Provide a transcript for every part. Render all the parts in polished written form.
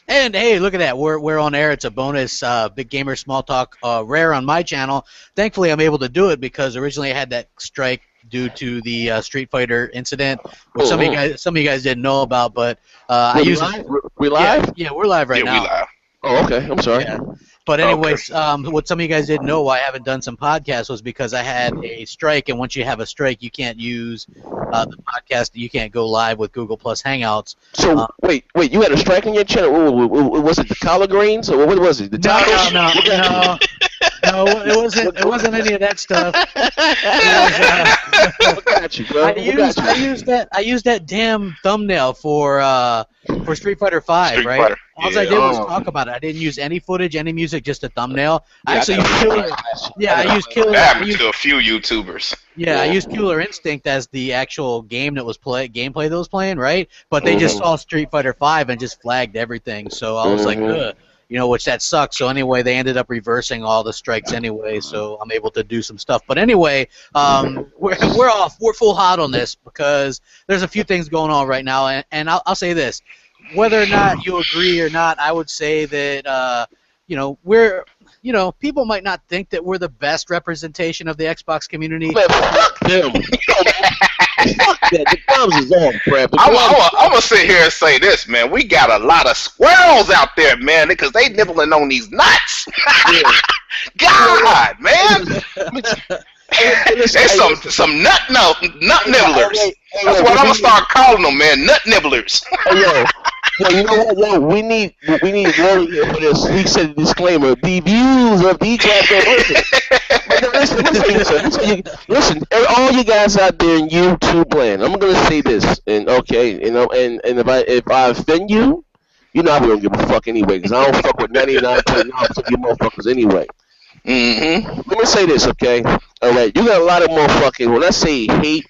And hey, look at that. We're on air. It's a bonus Big Gamer Small Talk rare on my channel. Thankfully, I'm able to do it because originally I had that strike due to the Street Fighter incident, which some of you guys didn't know about. But we live? Yeah, we're live right now. Yeah, we live. Oh, okay. I'm sorry. Yeah. But anyways, what some of you guys didn't know why I haven't done some podcasts was because I had a strike, and once you have a strike, you can't use the podcast. You can't go live with Google Plus Hangouts. So wait, you had a strike on your channel? Was it the collard greens or what was it? The tacos? No, it wasn't. It wasn't any of that stuff. I used that damn thumbnail for Street Fighter 5, right? All I did was talk about it. I didn't use any footage, any music, just a thumbnail. I used Killer. Yeah, I used Killer. That happened to a few YouTubers. Yeah, I used Killer Instinct as the actual game that was gameplay that was playing, right? But they just saw Street Fighter 5 and just flagged everything. So I was like, ugh. You know, which that sucks. So anyway, they ended up reversing all the strikes anyway, so I'm able to do some stuff. But anyway, we're off. We're full hot on this because there's a few things going on right now, and I'll say this. Whether or not you agree or not, I would say that, people might not think that we're the best representation of the Xbox community. Man, fuck them. Fuck that. The thumbs is on, crap. I'm going to sit here and say this, man. We got a lot of squirrels out there, man, because they nibbling on these nuts. God, man. There's some nut nibblers. That's what I'm going to start calling them, man. Nut nibblers. Well, you know what? Yo, we need Rory here for this. He said a disclaimer. The views of the listen, all you guys out there in YouTube land. I'm gonna say this, and if I offend you, you know I don't give a fuck anyway, because I don't fuck with 99.9% of you motherfuckers anyway. Let me say this, okay? All right, you got a lot of motherfucking. When I say hate,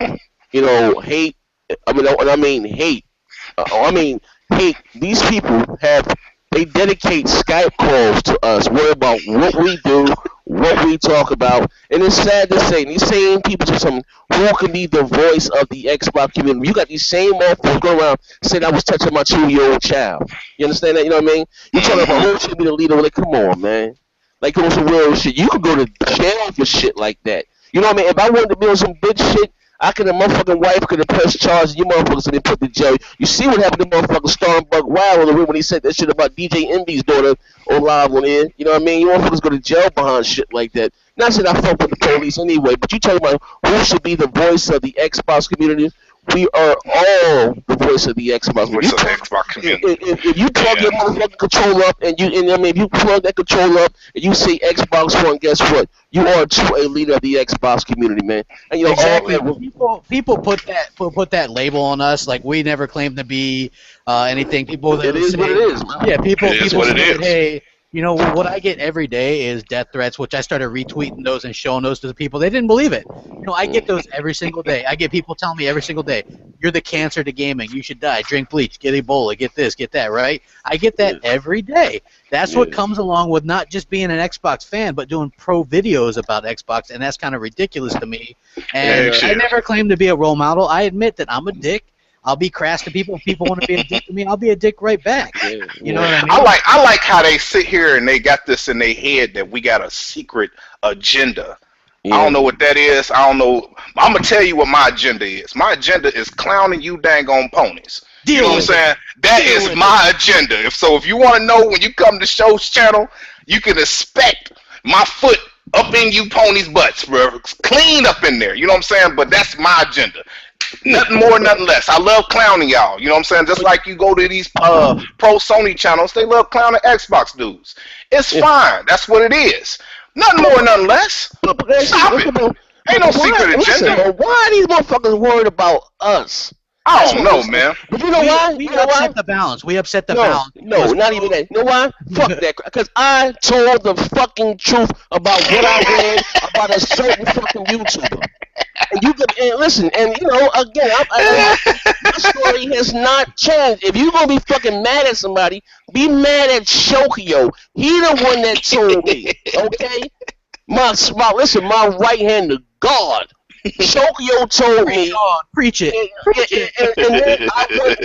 hate. Hey, these people they dedicate Skype calls to us, worry about what we do, what we talk about, and it's sad to say, these same people who can be the voice of the Xbox community. You got these same motherfuckers going around saying I was touching my 2-year-old child. You understand that? You know what I mean? You talking about who should be the leader? Like, come on, man. Like, on some real shit. You could go to jail for shit like that. You know what I mean? If I wanted to be on some good shit, a motherfucking wife could have pressed charges, you motherfuckers, and then put the jail. You see what happened to motherfucking Stormbug Wild on the room when he said that shit about DJ Envy's daughter on live on air. You know what I mean? You motherfuckers go to jail behind shit like that. Not saying I fuck with the police anyway, but you talking about who should be the voice of the Xbox community. We are all the voice of the Xbox. If you plug your motherfucking controller up if you plug that controller up and you say Xbox One, guess what? You are too a leader of the Xbox community, man. And exactly. People put that label on us, like we never claimed to be anything. People that it is what it is, man. Yeah, people say, hey, you know, what I get every day is death threats, which I started retweeting those and showing those to the people. They didn't believe it. You know, I get those every single day. I get people telling me every single day, you're the cancer to gaming. You should die. Drink bleach. Get Ebola. Get this. Get that, right? I get that every day. That's what comes along with not just being an Xbox fan, but doing pro videos about Xbox, and that's kind of ridiculous to me. And I never claimed to be a role model. I admit that I'm a dick. I'll be crass to people. If people want to be a dick to me, I'll be a dick right back. You know what I mean? I like how they sit here and they got this in their head that we got a secret agenda. I don't know what that is. I don't know. I'm going to tell you what my agenda is. My agenda is clowning you dang on ponies. You know what I'm saying? That is my agenda. If you want to know when you come to Show's channel, you can expect my foot up in you ponies' butts, bro. Clean up in there. You know what I'm saying? But that's my agenda. Nothing more, nothing less. I love clowning y'all. You know what I'm saying? Just like you go to these pro Sony channels, they love clowning Xbox dudes. It's fine. That's what it is. Nothing more, nothing less. Stop it. Ain't no secret agenda. Why are these motherfuckers worried about us? I don't know, man. But you know why? We upset the balance. We upset the balance. No, not even that. You know why? Fuck that. Because I told the fucking truth about what I read about a certain fucking YouTuber. And you can listen, and you know, again, my story has not changed. If you're gonna be fucking mad at somebody, be mad at Shokio. He the one that told me, okay? My right hand to God Shokyo told me. Preach it. And then I went,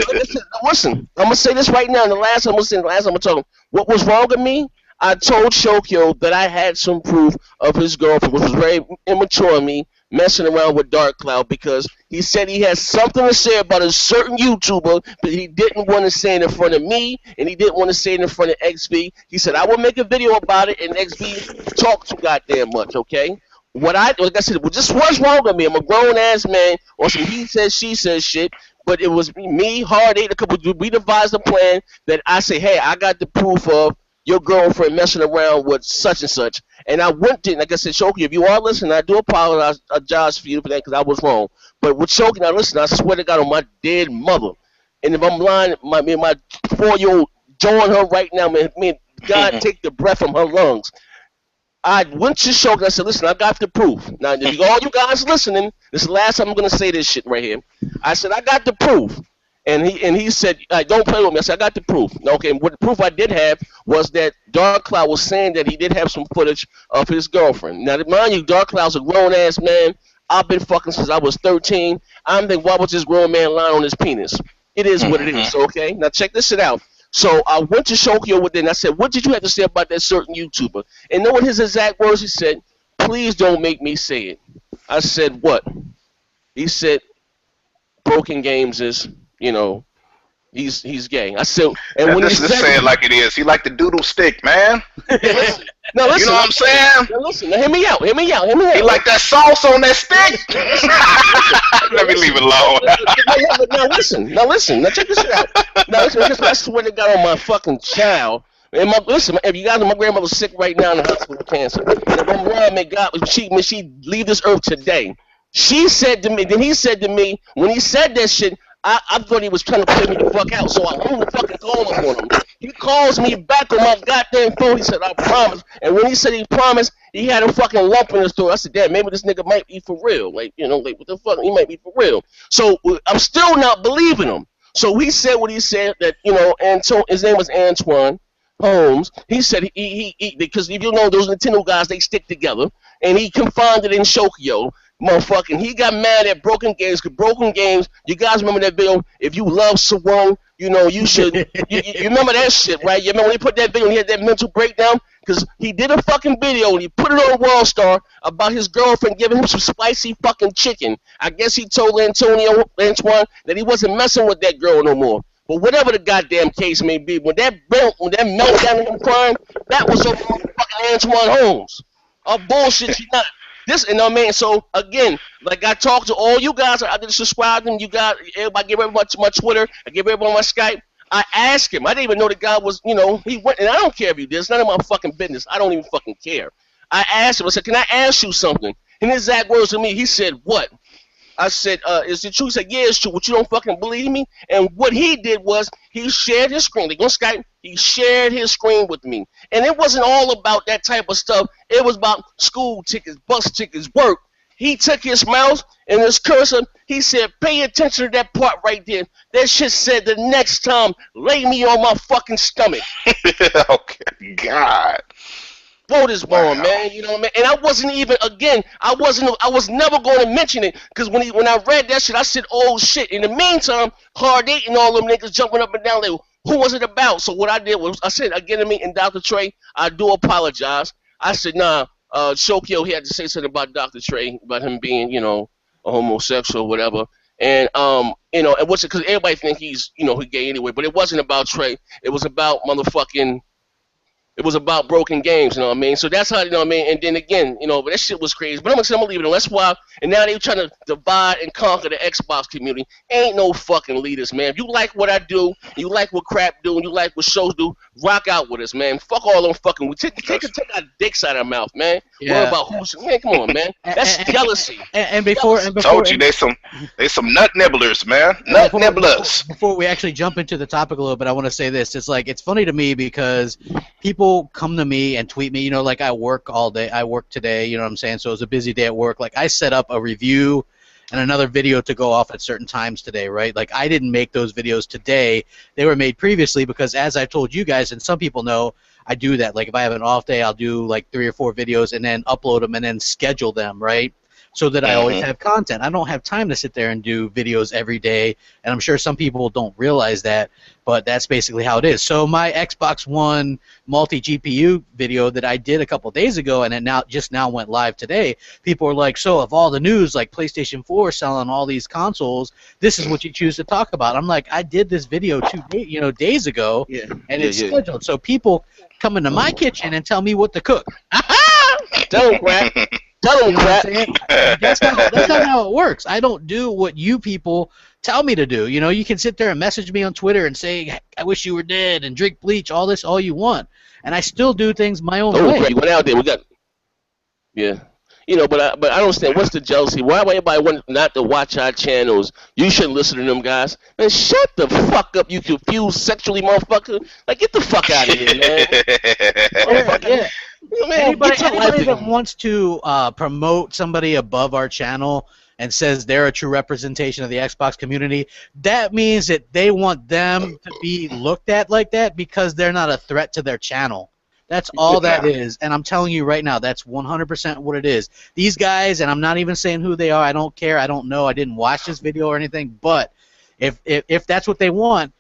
listen, I'm gonna say this right now. And the last I'm gonna talk. What was wrong with me? I told Shokyo that I had some proof of his girlfriend, which was very immature of me, messing around with Dark Cloud, because he said he has something to say about a certain YouTuber, but he didn't want to say it in front of me, and he didn't want to say it in front of XB. He said, I will make a video about it, and XB talk too goddamn much, okay? Like I said, this was wrong with me. I'm a grown ass man on some he says, she says shit. But it was me, Hard Eight, a couple. We devised a plan that I say, hey, I got the proof of your girlfriend messing around with such and such. And I went to, like I said, Shoki, if you are listening, I do apologize for you for that because I was wrong. But with Shoki, now listen, I swear to God on my dead mother. And if I'm lying, my 4-year-old join her right now, man. God take the breath from her lungs. I went to Shoki and I said, listen, I got the proof. Now, if all you guys listening, this is the last time I'm going to say this shit right here. I said, I got the proof. And he said, don't play with me. I said, I got the proof. Okay, what the proof I did have was that Dark Cloud was saying that he did have some footage of his girlfriend. Now, mind you, Dark Cloud's a grown-ass man. I've been fucking since I was 13. I'm thinking, why was this grown man lying on his penis? It is what it is, okay? Now, check this shit out. So I went to Shokyo with it, and I said, what did you have to say about that certain YouTuber? And know what his exact words? He said, please don't make me say it. I said, what? He said, Broken Games is... he's gay. I said, and when this he is say it like it is. He like the doodle stick, man. Listen, now listen, you know what I'm saying? Now listen, now hear me out. He like that sauce on that stick. Let me leave it alone. Now listen. Now check this shit out. Now listen, I swear to God on my fucking child. And listen, if you guys know, my grandmother's sick right now in the hospital with cancer. And if I'm wrong, may God, she leave this earth today. She said to me, then he said to me, when he said that shit, I thought he was trying to play me the fuck out, so I hung the fucking call up on him. He calls me back on my goddamn phone. He said, I promise. And when he said he promised, he had a fucking lump in his throat. I said, damn, maybe this nigga might be for real. Like, what the fuck? He might be for real. So I'm still not believing him. So he said what he said, that, his name was Antoine Holmes. He said he because if you know those Nintendo guys, they stick together. And he confined it in Shokyo. Motherfucking, he got mad at Broken Games, because Broken Games, you guys remember that video, if you love someone, you should, you remember that shit, right? You remember when he put that video and he had that mental breakdown? Because he did a fucking video and he put it on Worldstar about his girlfriend giving him some spicy fucking chicken. I guess he told Antoine that he wasn't messing with that girl no more. But whatever the goddamn case may be, when that meltdown of him crying, that was over fucking Antoine Holmes. Bullshit, she not. This, so again, like I talked to all you guys, I did subscribe to them, you got everybody, give everybody my Twitter, I give everybody my Skype. I asked him, I didn't even know the guy was, he went, and I don't care if you did, it's none of my fucking business, I don't even fucking care. I asked him, I said, can I ask you something? And his exact words to me, he said, what? I said, is it true? He said, yeah, it's true, but you don't fucking believe me? And what he did was, he shared his screen, like on Skype, he shared his screen with me. And it wasn't all about that type of stuff. It was about school tickets, bus tickets, work. He took his mouse and his cursor. He said, pay attention to that part right there. That shit said, the next time, lay me on my fucking stomach. Okay, God. Blow this bone, man. You know what I mean? And I wasn't even, again, I was never going to mention it. Because when I read that shit, I said, oh shit. In the meantime, Hard Eight and all them niggas jumping up and down like, who was it about? So what I did was, I said, again to me and Dr. Trey, I do apologize. I said, nah, Shokyo, he had to say something about Dr. Trey, about him being, a homosexual or whatever. And, and what's it, because everybody think he's, he gay anyway, but it wasn't about Trey. It was about it was about Broken Games, you know what I mean? So that's how, you know what I mean? And then again, but that shit was crazy. But I'm going to leave it alone. That's why, and now they're trying to divide and conquer the Xbox community. Ain't no fucking leaders, man. If you like what I do, you like what Crap do, and you like what shows do, rock out with us, man. Fuck all them fucking, take our dicks out of our mouth, man. Yeah. Worry about who's, man, come on, man. That's jealousy. And before, told you, they some nut nibblers, man. Nut nibblers. Before we actually jump into the topic a little bit, I want to say this. It's like, it's funny to me because people come to me and tweet me, like I work all day. I work today, you know what I'm saying? So it was a busy day at work. Like I set up a review and another video to go off at certain times today, right? Like I didn't make those videos today. They were made previously because as I told you guys, and some people know, I do that. Like if I have an off day, I'll do like 3 or 4 videos and then upload them and then schedule them, right? so that I always have content. I don't have time to sit there and do videos every day, and I'm sure some people don't realize that, but that's basically how it is. So my Xbox One multi-GPU video that I did a couple days ago, and it just now went live today, people are like, so of all the news, like PlayStation 4 selling all these consoles, this is what you choose to talk about. I'm like, I did this video 2 days ago, and it's scheduled. So people come into my kitchen and tell me what to cook. Tell them, crap. Tell them, crap. That's not how it works. I don't do what you people tell me to do. You know, you can sit there and message me on Twitter and say, I wish you were dead, and drink bleach, all you want. And I still do things my own way. Great. Went out there. We got, you know, but I don't understand. What's the jealousy? Why everybody want not to watch our channels? You shouldn't listen to them guys. Man, shut the fuck up, you confused sexually motherfucker. Like, get the fuck out of here, man. Anybody that wants to promote somebody above our channel and says they're a true representation of the Xbox community, that means that they want them to be looked at like that because they're not a threat to their channel. That's all that is, and I'm telling you right now, that's 100% what it is. These guys, and I'm not even saying who they are, I don't care, I don't know, I didn't watch this video or anything, but if that's what they want,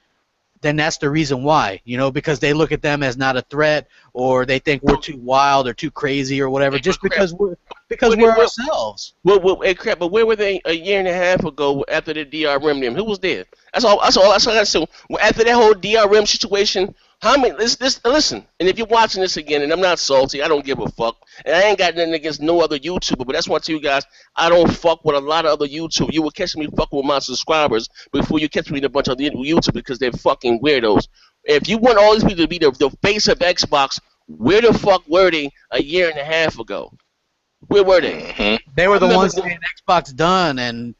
then that's the reason why, you know, because they look at them as not a threat, or they think we're too wild or too crazy or whatever, just because we're ourselves. Hey, crap! But where were they a year and a half ago after the DRM? Who was there? That's all I got. So after that whole DRM situation, how many? Listen. And if you're watching this again, and I'm not salty, I don't give a fuck, and I ain't got nothing against no other YouTuber. But that's why I tell you guys, I don't fuck with a lot of other YouTubers. You will catch me fucking with my subscribers before you catch me with a bunch of other YouTubers because they're fucking weirdos. If you want all these people to be the face of Xbox, where the fuck were they a year and a half ago? Where were they? They were the ones saying Xbox done and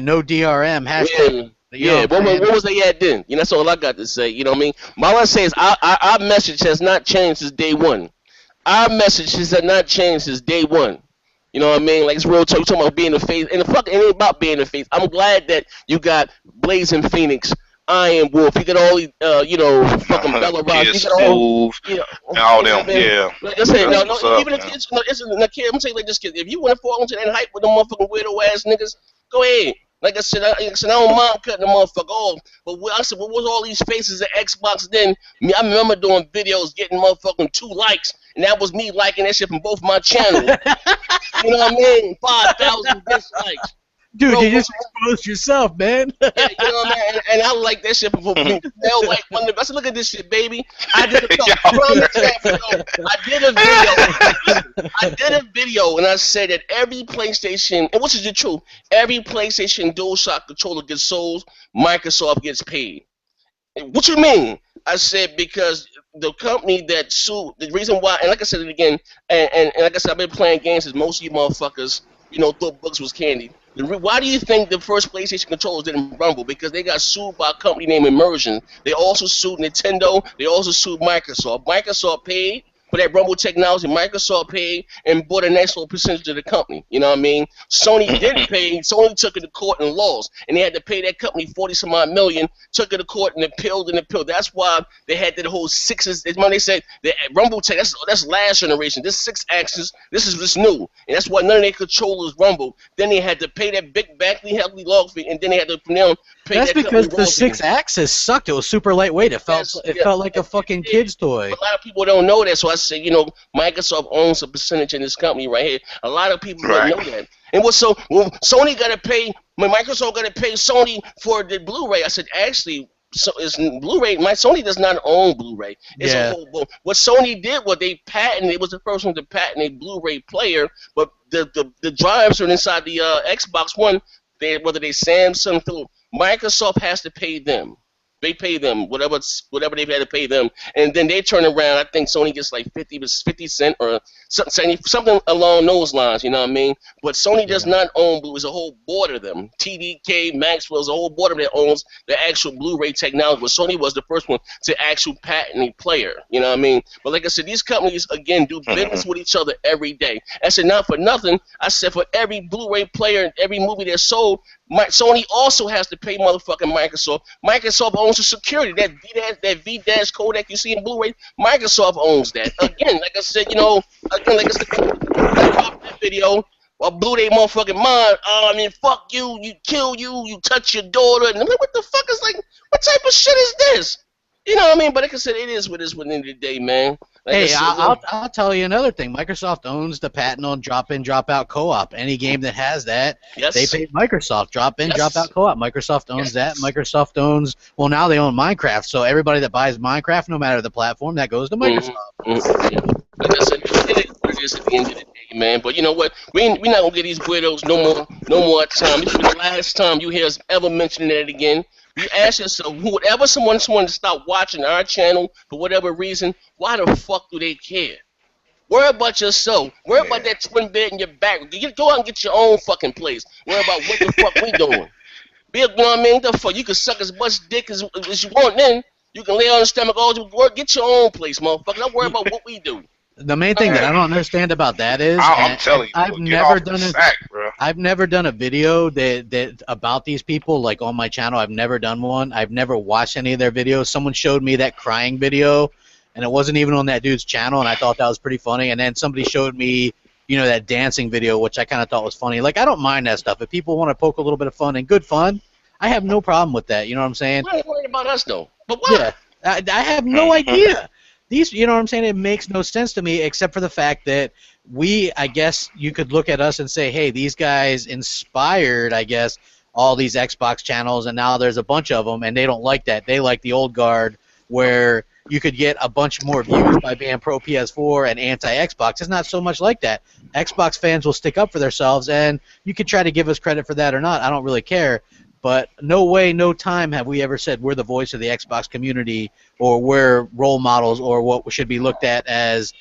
no DRM. Hashtag. What was they at then? You know, that's all I got to say. You know what I mean? All I say is our message has not changed since day one. Our message has not changed since day one. You know what I mean? Like, it's real talk. You're talking about being the face. And the fuck, it ain't about being the face. I'm glad that you got Blazing Phoenix, Iron Wolf, you got all these, fucking Bella Rock, you got all, all them, Like I said, even if kids, I'm saying like this kid, if you want to fall into that hype with the motherfucking weirdo ass niggas, go ahead. Like I said, I don't mind cutting the motherfucker off. But I said, what was all these faces at Xbox then? I remember doing videos getting motherfucking 2 likes, and that was me liking that shit from both my channels. You know what I mean? 5,000 dislikes. Dude, you just exposed yourself, man. You know what I mean? And I like that shit before me. I said, look at this shit, baby. I did a video, and I said that every PlayStation, and which is the truth, every PlayStation DualShock controller gets sold, Microsoft gets paid. What you mean? I said because the company that sued, the reason why, and like I said it again, and like I said, I've been playing games as most of you motherfuckers, thought books was candy. Why do you think the first PlayStation controllers didn't rumble? Because they got sued by a company named Immersion. They also sued Nintendo. They also sued Microsoft. Microsoft paid for that rumble technology. Microsoft paid and bought a nice little percentage of the company. You know what I mean? Sony didn't pay. Sony took it to court and lost. And they had to pay that company $40-some-odd million, took it to court and appealed and appealed. That's why they had that whole sixes. When they said the rumble tech, that's last generation. This 6 axis, this is just new. And that's why none of their controllers rumbled. Then they had to pay that big backly heavily log fee, and then they had to pay that's that because the 6 axis sucked. It was super lightweight. It felt like a fucking kid's toy. But a lot of people don't know that, so I said, Microsoft owns a percentage in this company right here. A lot of people don't know that. And Sony got to pay, when Microsoft got to pay Sony for the Blu-ray, I said, actually, so it's Blu-ray. Sony does not own Blu-ray. It's a whole. What Sony did was they patented. It was the first one to patent a Blu-ray player, but the drives are inside the Xbox One. Whether they Samsung, Philips, Microsoft has to pay them. They pay them whatever they've had to pay them, and then they turn around. I think Sony gets like 50 cent or something along those lines. You know what I mean? But Sony does not own Blu. There's a whole board of them. TDK, Maxwell's a whole board of that owns the actual Blu-ray technology. But Sony was the first one to actually patent a player. You know what I mean? But like I said, these companies again do business with each other every day. I said not for nothing. I said for every Blu-ray player and every movie that's sold, Sony also has to pay motherfucking Microsoft. Microsoft owns the security. That V-dash codec you see in Blu-ray, Microsoft owns that. Again, like I said, I dropped that video. I blew their motherfucking mind. Oh, I mean, fuck you, you kill you, you touch your daughter. And I'm like, what the fuck is like, what type of shit is this? You know what I mean? But like I said, it is what it is at the end of the day, man. Like Hey, I said, I'll tell you another thing. Microsoft owns the patent on drop-in, drop-out co-op. Any game that has that, yes. they pay Microsoft. Drop-in, Yes. drop-out co-op. Microsoft owns that. Microsoft owns, well, now they own Minecraft. So everybody that buys Minecraft, no matter the platform, that goes to Microsoft. Yeah. Like I said, it is what it is at the end of the day, man. But you know what? We're not going to get these weirdos no more time. This is the last time you hear us ever mentioning it again. You ask yourself, whoever someone to stop watching our channel for whatever reason, why the fuck do they care? Worry about yourself. Worry about that twin bed in your back. Go out and get your own fucking place. Worry about what the fuck we doing. You know what I mean? The fuck, you can suck as much dick as you want then. You can lay on the stomach all you work. Get your own place, motherfucker. Don't worry about what we do. The main thing that I don't understand about that is, I'm telling you, I've never done a video that about these people like on my channel. I've never done one. I've never watched any of their videos. Someone showed me that crying video, and it wasn't even on that dude's channel, and I thought that was pretty funny. And then somebody showed me, that dancing video, which I kind of thought was funny. Like, I don't mind that stuff. If people want to poke a little bit of fun and good fun, I have no problem with that. You know what I'm saying? I ain't worried about us though. But why? Yeah, I have no idea. These, you know what I'm saying? It makes no sense to me, except for the fact that I guess you could look at us and say, hey, these guys inspired, I guess, all these Xbox channels, and now there's a bunch of them, and they don't like that. They like the old guard, where you could get a bunch more views by being pro PS4 and anti-Xbox. It's not so much like that. Xbox fans will stick up for themselves, and you could try to give us credit for that or not. I don't really care. But no way, no time have we ever said we're the voice of the Xbox community, or we're role models, or what should be looked at as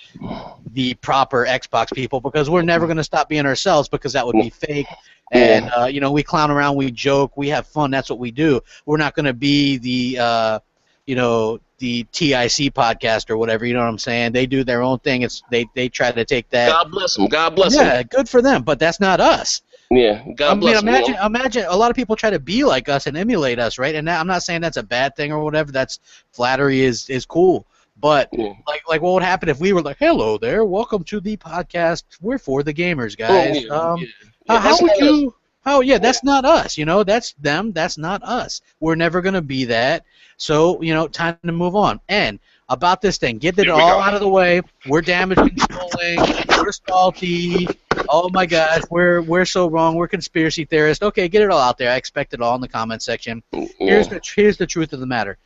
the proper Xbox people, because we're never going to stop being ourselves, because that would be fake. And, we clown around, we joke, we have fun, that's what we do. We're not going to be the TIC podcast or whatever, you know what I'm saying? They do their own thing. They try to take that. God bless them. God bless them. Yeah, good for them, but that's not us. Yeah, God bless them. Imagine a lot of people try to be like us and emulate us, right? And I'm not saying that's a bad thing or whatever. That's flattery is cool. But like what would happen if we were like, hello there, welcome to the podcast. We're for the gamers, guys. That's not us. That's them. That's not us. We're never gonna be that. So time to move on. And about this thing, get it all out of the way. We're damage controlling. We're salty. Oh my gosh, we're so wrong. We're conspiracy theorists. Okay, get it all out there. I expect it all in the comment section. Here's the truth of the matter.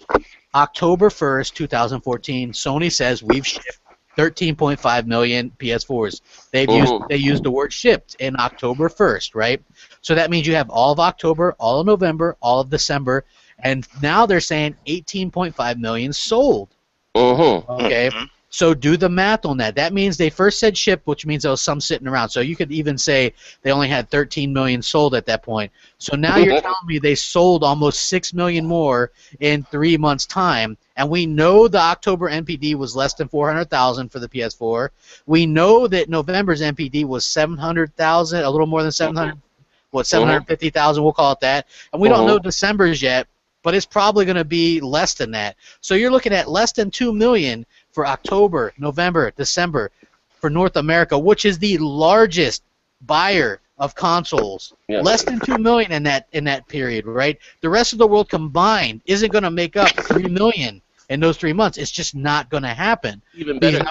October 1st, 2014, Sony says we've shipped 13.5 million PS4s. They used the word shipped in October 1st, right? So that means you have all of October, all of November, all of December, and now they're saying 18.5 million sold. Okay. So do the math on that. That means they first said shipped, which means there was some sitting around. So you could even say they only had 13 million sold at that point. So now you're telling me they sold almost 6 million more in 3 months' time. And we know the October NPD was less than 400,000 for the PS4. We know that November's NPD was 700,000, a little more than 750,000, we'll call it that. And we don't know December's yet, but it's probably going to be less than that. So you're looking at less than 2 million for October, November, December for North America, which is the largest buyer of consoles. Yes. Less than 2 million in that period, right? The rest of the world combined isn't going to make up 3 million in those 3 months. It's just not going to happen. Even better,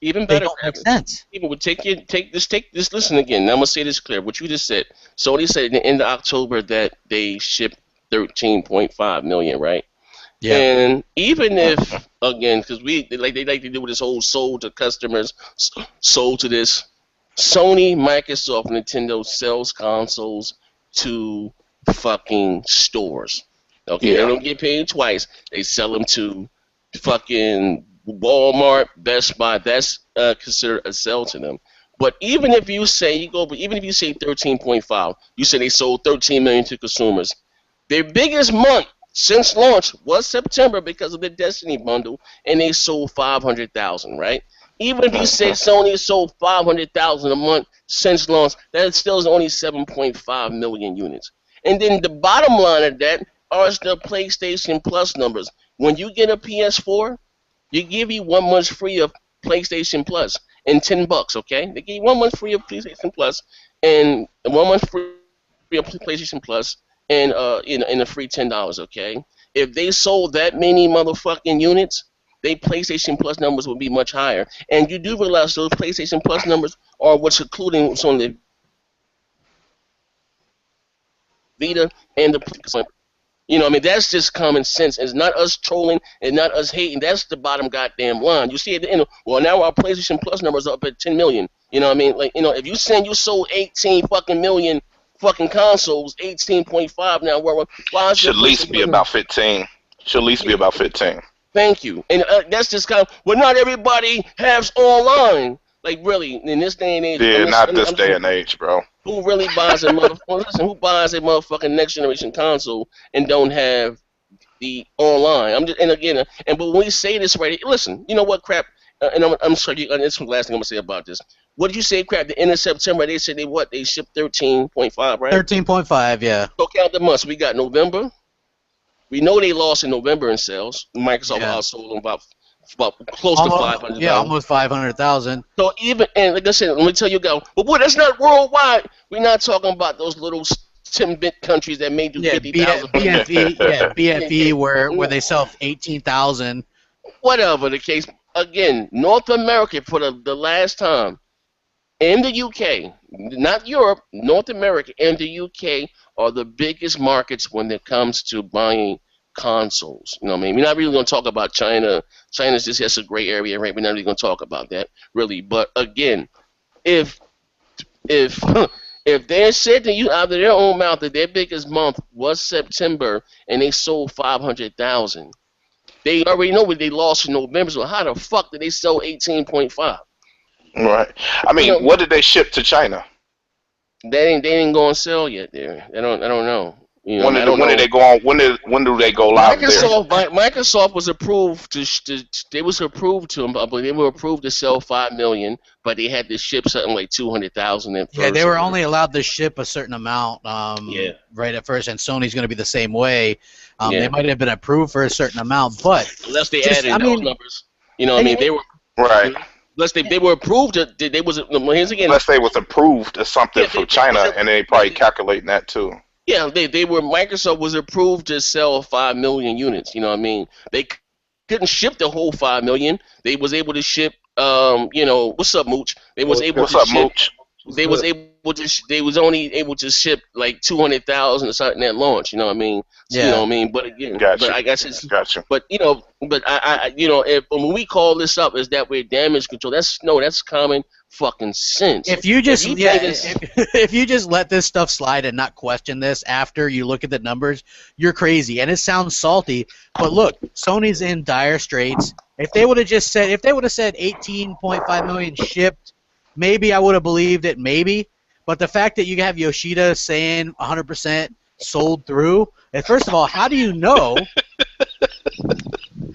Even better, don't make sense. Even would take this. Listen again. I'm gonna say this clear. What you just said. Sony said at the end of October that they shipped 13.5 million, right? Yeah. And even if, again, because they like to do with this whole sold to customers, sold to this, Sony, Microsoft, Nintendo sells consoles to fucking stores. Okay, They don't get paid twice. They sell them to fucking Walmart, Best Buy. That's considered a sell to them. But even if you say 13.5, you say they sold 13 million to consumers. Their biggest month since launch was September because of the Destiny bundle, and they sold 500,000, right? Even if you say Sony sold 500,000 a month since launch, that still is only 7.5 million units. And then the bottom line of that are the PlayStation Plus numbers. When you get a PS4, they give you 1 month free of PlayStation Plus and $10, okay? They give you 1 month free of PlayStation Plus and 1 month free on PlayStation Plus, and and a free $10. Okay, if they sold that many motherfucking units, their PlayStation Plus numbers would be much higher. And you do realize those PlayStation Plus numbers are what's including what's on the Vita and the. You know, I mean, that's just common sense. It's not us trolling and not us hating. That's the bottom goddamn line. You see at the end, well, now our PlayStation Plus numbers are up at 10 million. You know what I mean? Like, you know, if you sold 18 fucking million fucking consoles, 18.5 now, why should at least be about 15. Should at least be about 15. Thank you. And that's just kind of, well, not everybody has online. Like, really, in this day and age. Yeah, not this day and age, bro. Who really buys a who buys a motherfucking next generation console and don't have the online? But when we say this right, listen, you know what, crap? And I'm sorry, this is the last thing I'm gonna say about this. What did you say, crap? The end of September, they said they shipped 13.5, right? 13.5, yeah. So count the months. We got November. We know they lost in November in sales. Microsoft outsold them about close to 500,000. Yeah, almost 500,000. So and like I said, let me tell you, but boy, that's not worldwide. We're not talking about those little 10-bit countries that may do 50,000. BFE, where they sell 18,000. Whatever the case. Again, North America for the last time, in the UK, not Europe, North America and the UK are the biggest markets when it comes to buying consoles. You know what I mean? We're not really going to talk about China. China's just has a gray area, right? We're not really going to talk about that, really. But again, if they said to you out of their own mouth that their biggest month was September and they sold 500,000, they already know what they lost in November. So how the fuck did they sell 18.5? Right. I mean, what did they ship to China? They ain't going to sell yet there. I don't know. You know, when did they go on? When do they go live Microsoft was approved they were approved to sell 5 million, but they had to ship something like 200,000 at first. Yeah, they were only allowed to ship a certain amount right at first, and Sony's going to be the same way. They might have been approved for a certain amount, but unless they added those numbers, you know what I mean? They were right. Unless they were approved, they was here's again. Unless they was approved or something from China, and they probably calculating that too. Yeah, Microsoft was approved to sell 5 million units. You know what I mean? They couldn't ship the whole 5 million. They was able to ship, what's up, Mooch? They was able to ship. Mooch? They was only able to ship like 200,000 or something at launch. You know what I mean? So, you know what I mean? But again, gotcha. But I guess it's gotcha. But if when we call this up, is that we're damage control? That's common fucking sense. If you just if you just let this stuff slide and not question this after you look at the numbers, you're crazy. And it sounds salty, but look, Sony's in dire straits. If they would have said 18.5 million shipped, maybe I would have believed it, maybe. But the fact that you have Yoshida saying 100% sold through, and first of all, how do you know?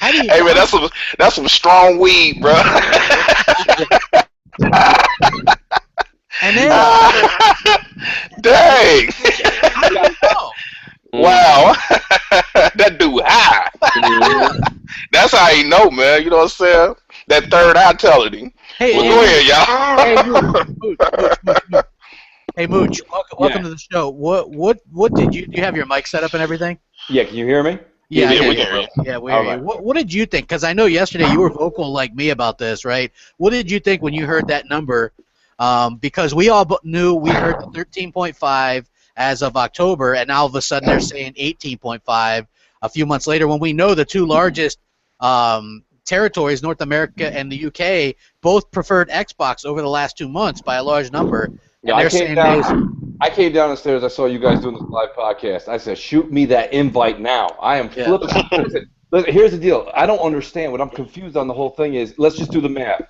Hey man, that's some strong weed, bro. And then, dang! Wow, that dude high. That's how you know, man. You know what I'm saying? That third eye telling him. Hey, go ahead, y'all. Hey, Mooch, welcome to the show. What did you have your mic set up and everything? Yeah, can you hear me? Yeah, we hear you. Yeah, we hear you. What did you think? Because I know yesterday you were vocal like me about this, right? What did you think when you heard that number? Because we all knew we heard the 13.5 as of October, and now all of a sudden they're saying 18.5 a few months later when we know the two largest territories, North America and the UK, both preferred Xbox over the last 2 months by a large number. Yeah, I came down the stairs. I saw you guys doing this live podcast. I said, shoot me that invite now. I am flipping. Listen, here's the deal. I don't understand. What I'm confused on the whole thing is, let's just do the math.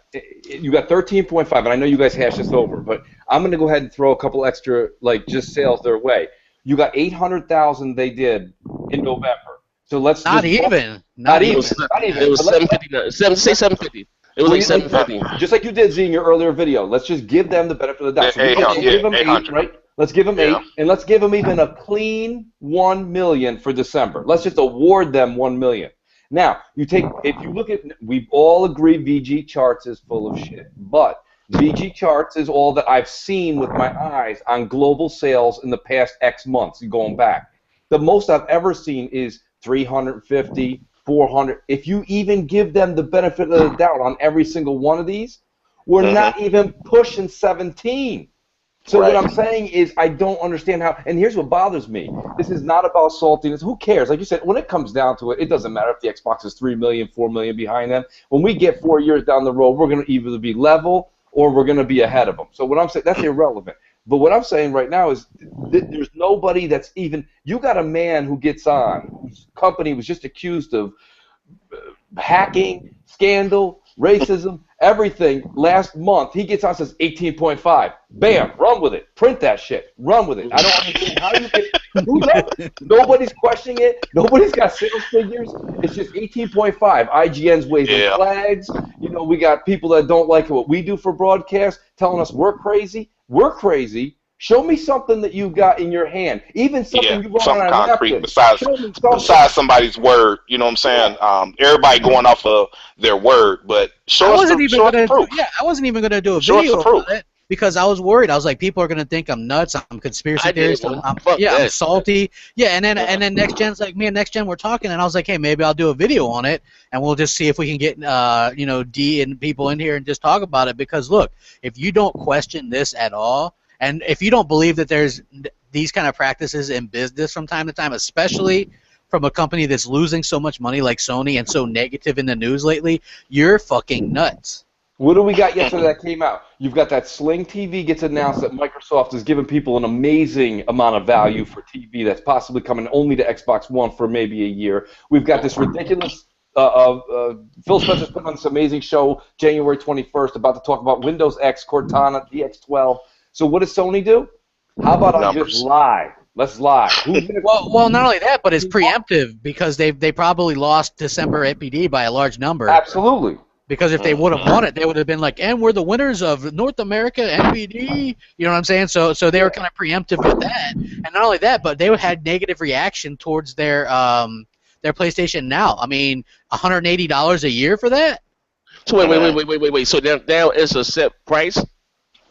You got 13.5, and I know you guys hashed this over, but I'm going to go ahead and throw a couple extra, just sales their way. You got 800,000 they did in November. So let's not even. It was 750. Say 750. It was like 750. Just like you did, Z, in your earlier video. Let's just give them the benefit of the doubt. So give them 8, right? Let's give them 8, and let's give them even a clean 1 million for December. Let's just award them 1 million. Now, if you look at, we've all agreed VG Charts is full of shit, but VG charts is all that I've seen with my eyes on global sales in the past X months going back. The most I've ever seen is 350, 400. If you even give them the benefit of the doubt on every single one of these, we're not even pushing 17. So what I'm saying is I don't understand how, and here's what bothers me. This is not about saltiness. Who cares? Like you said, when it comes down to it, it doesn't matter if the Xbox is 3 million, 4 million behind them. When we get 4 years down the road, we're going to either be level or we're going to be ahead of them. So what I'm saying, that's irrelevant. But what I'm saying right now is there's nobody that's even, you got a man who gets on, whose company was just accused of hacking, scandal, racism, everything last month. He gets on, says 18.5. Bam, run with it. Print that shit. Run with it. I don't understand how you get. Who knows? Nobody's questioning it. Nobody's got sales figures. It's just 18.5. IGN's waving flags. You know, we got people that don't like what we do for broadcast telling us we're crazy. We're crazy. Show me something that you got in your hand, even something you wrote on a concrete napkin. besides somebody's word. You know what I'm saying? Everybody going off of their word, but show us the proof. Yeah, I wasn't even gonna do a video on it because I was worried. I was like, people are gonna think I'm nuts. I'm conspiracy theorist. I'm salty. Yeah, and then next gen's like, me and next gen we're talking, and I was like, hey, maybe I'll do a video on it, and we'll just see if we can get you know, D and people in here and just talk about it. Because look, if you don't question this at all. And if you don't believe that there's these kind of practices in business from time to time, especially from a company that's losing so much money like Sony and so negative in the news lately, you're fucking nuts. What do we got yesterday that came out? You've got that Sling TV gets announced that Microsoft is giving people an amazing amount of value for TV that's possibly coming only to Xbox One for maybe a year. We've got this ridiculous Phil Spencer's putting on this amazing show January 21st about to talk about Windows X, Cortana, DX12. So what does Sony do? How about I just lie? Let's lie. Well, not only that, but it's preemptive because they probably lost December APD by a large number. Absolutely. Because if they would have won it, they would have been like, and we're the winners of North America NPD. You know what I'm saying? So they were kind of preemptive with that. And not only that, but they had negative reaction towards their PlayStation Now. I mean, $180 a year for that? So wait. So now it's a set price?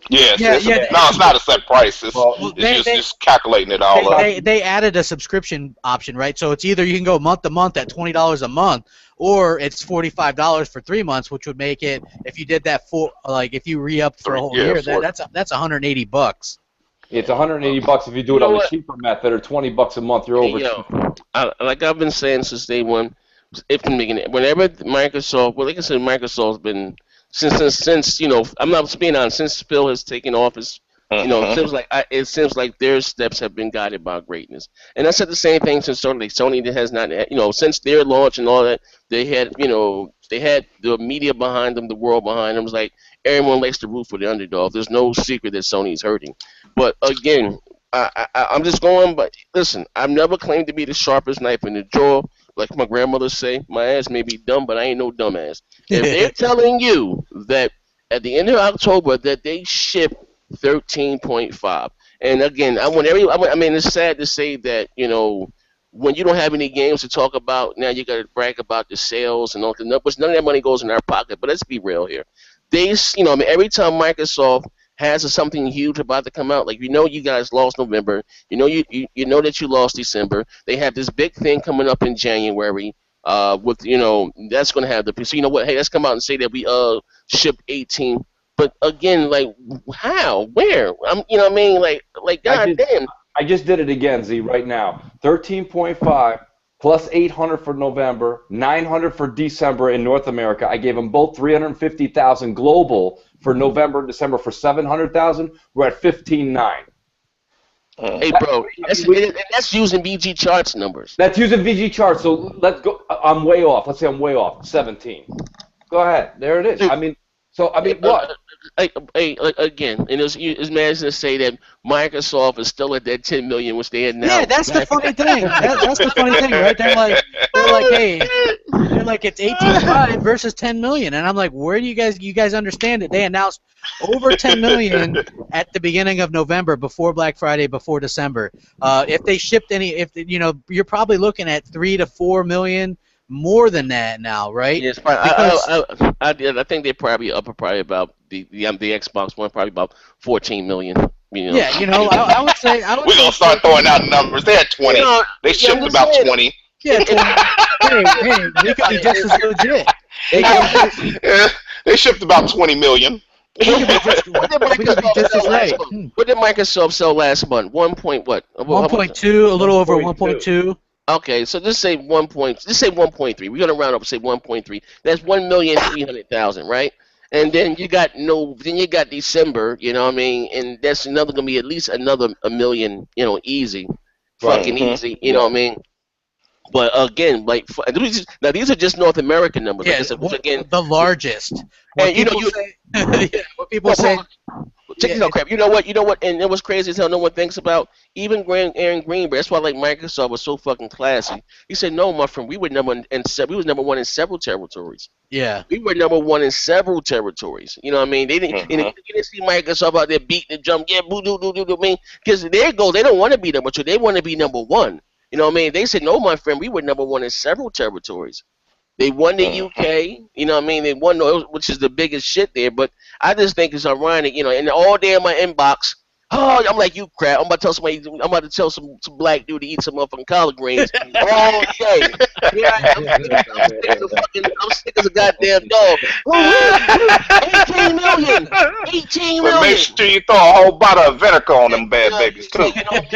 Yes, it's not a set price. It's just calculating it all up. They added a subscription option, right? So it's either you can go month to month at $20 a month, or it's $45 for 3 months, which would make it, if you did that for, like, if you re-up for a whole year, that's $180. It's $180 if you do it on the cheaper method, or $20 a month. You're over. Like I've been saying since day one, whenever Microsoft, well, like I said, Microsoft's been. Since you know, I'm not being honest. Since Phil has taken office, you know, it seems like their steps have been guided by greatness. And I said the same thing since Sony. Sony has not, you know, since their launch and all that, they had the media behind them, the world behind them. It was like everyone likes to root for the underdog. There's no secret that Sony's hurting. But again, I'm just going. But listen, I've never claimed to be the sharpest knife in the drawer. Like my grandmother say, my ass may be dumb, but I ain't no dumbass. If they're telling you that at the end of October that they ship 13.5, and again, I mean, it's sad to say that, you know, when you don't have any games to talk about, now you got to brag about the sales and all that. None of that money goes in our pocket. But let's be real here. You know, I mean, every time Microsoft has something huge about to come out, like, you know, you guys lost November, you know, you know that you lost December. They have this big thing coming up in January, with, you know, that's going to have so you know what, hey, let's come out and say that we shipped 18. But again, like, how, where, you know what I mean, like goddamn. I just did it again, Z, right now. 13.5 plus 800 for November, 900 for December in North America. I gave them both 350,000 global for November and December for 700,000. We're at 15.9. Hey, bro, that's using VG charts numbers. That's using VG charts. So let's go. I'm way off. Let's say I'm way off. 17. Go ahead. There it is. I mean, what? Again, and it's managed to say that Microsoft is still at that 10 million, which they had now. Yeah, that's the funny thing. That's the funny thing, right? They're like, hey, it's 18.5 versus 10 million, and I'm like, where do you guys understand it? They announced over 10 million at the beginning of November, before Black Friday, before December. If they shipped any, you know, you're probably looking at 3 to 4 million more than that now, right? Yes, probably, I think they're probably up probably about the Xbox One probably about 14 million. Yeah, I would say We're gonna start throwing out numbers. They're at 20. They shipped about 20. Yeah, 20. Hey, we could be just as legit. They shipped about 20 million. What did Microsoft sell last month? 1 point what? 1.2, a little over 1.2. Okay, so just say 1.3. We're gonna round up and say 1.3. That's 1,300,000, right? And then you got December, you know what I mean, and that's gonna be at least another a million, easy, fucking easy, you know what I mean. But again, now these are just North American numbers. Yeah, again, the largest. What people say. Check this out, crap. You know what? And it was crazy as hell. No one thinks about even Aaron Greenberg. That's why Microsoft was so fucking classy. He said, "No, my friend, we was number one in several territories. Yeah, we were number one in several territories. You know what I mean? They didn't. You didn't see Microsoft out there beating the drum. Yeah, boo doo doo doo. I mean, because their goal, they don't want to be number two. They want to be number one. You know what I mean? They said, "No, my friend, we were number one in several territories." They won the UK, you know what I mean? They won, which is the biggest shit there. But I just think it's ironic, and all day in my inbox, I'm like, you crap. I'm about to tell some black dude to eat some motherfucking collard greens all day. I'm sick as a goddamn dog. 18 million. 18 million. But make sure you throw a whole bottle of vinegar on them bad babies, too. If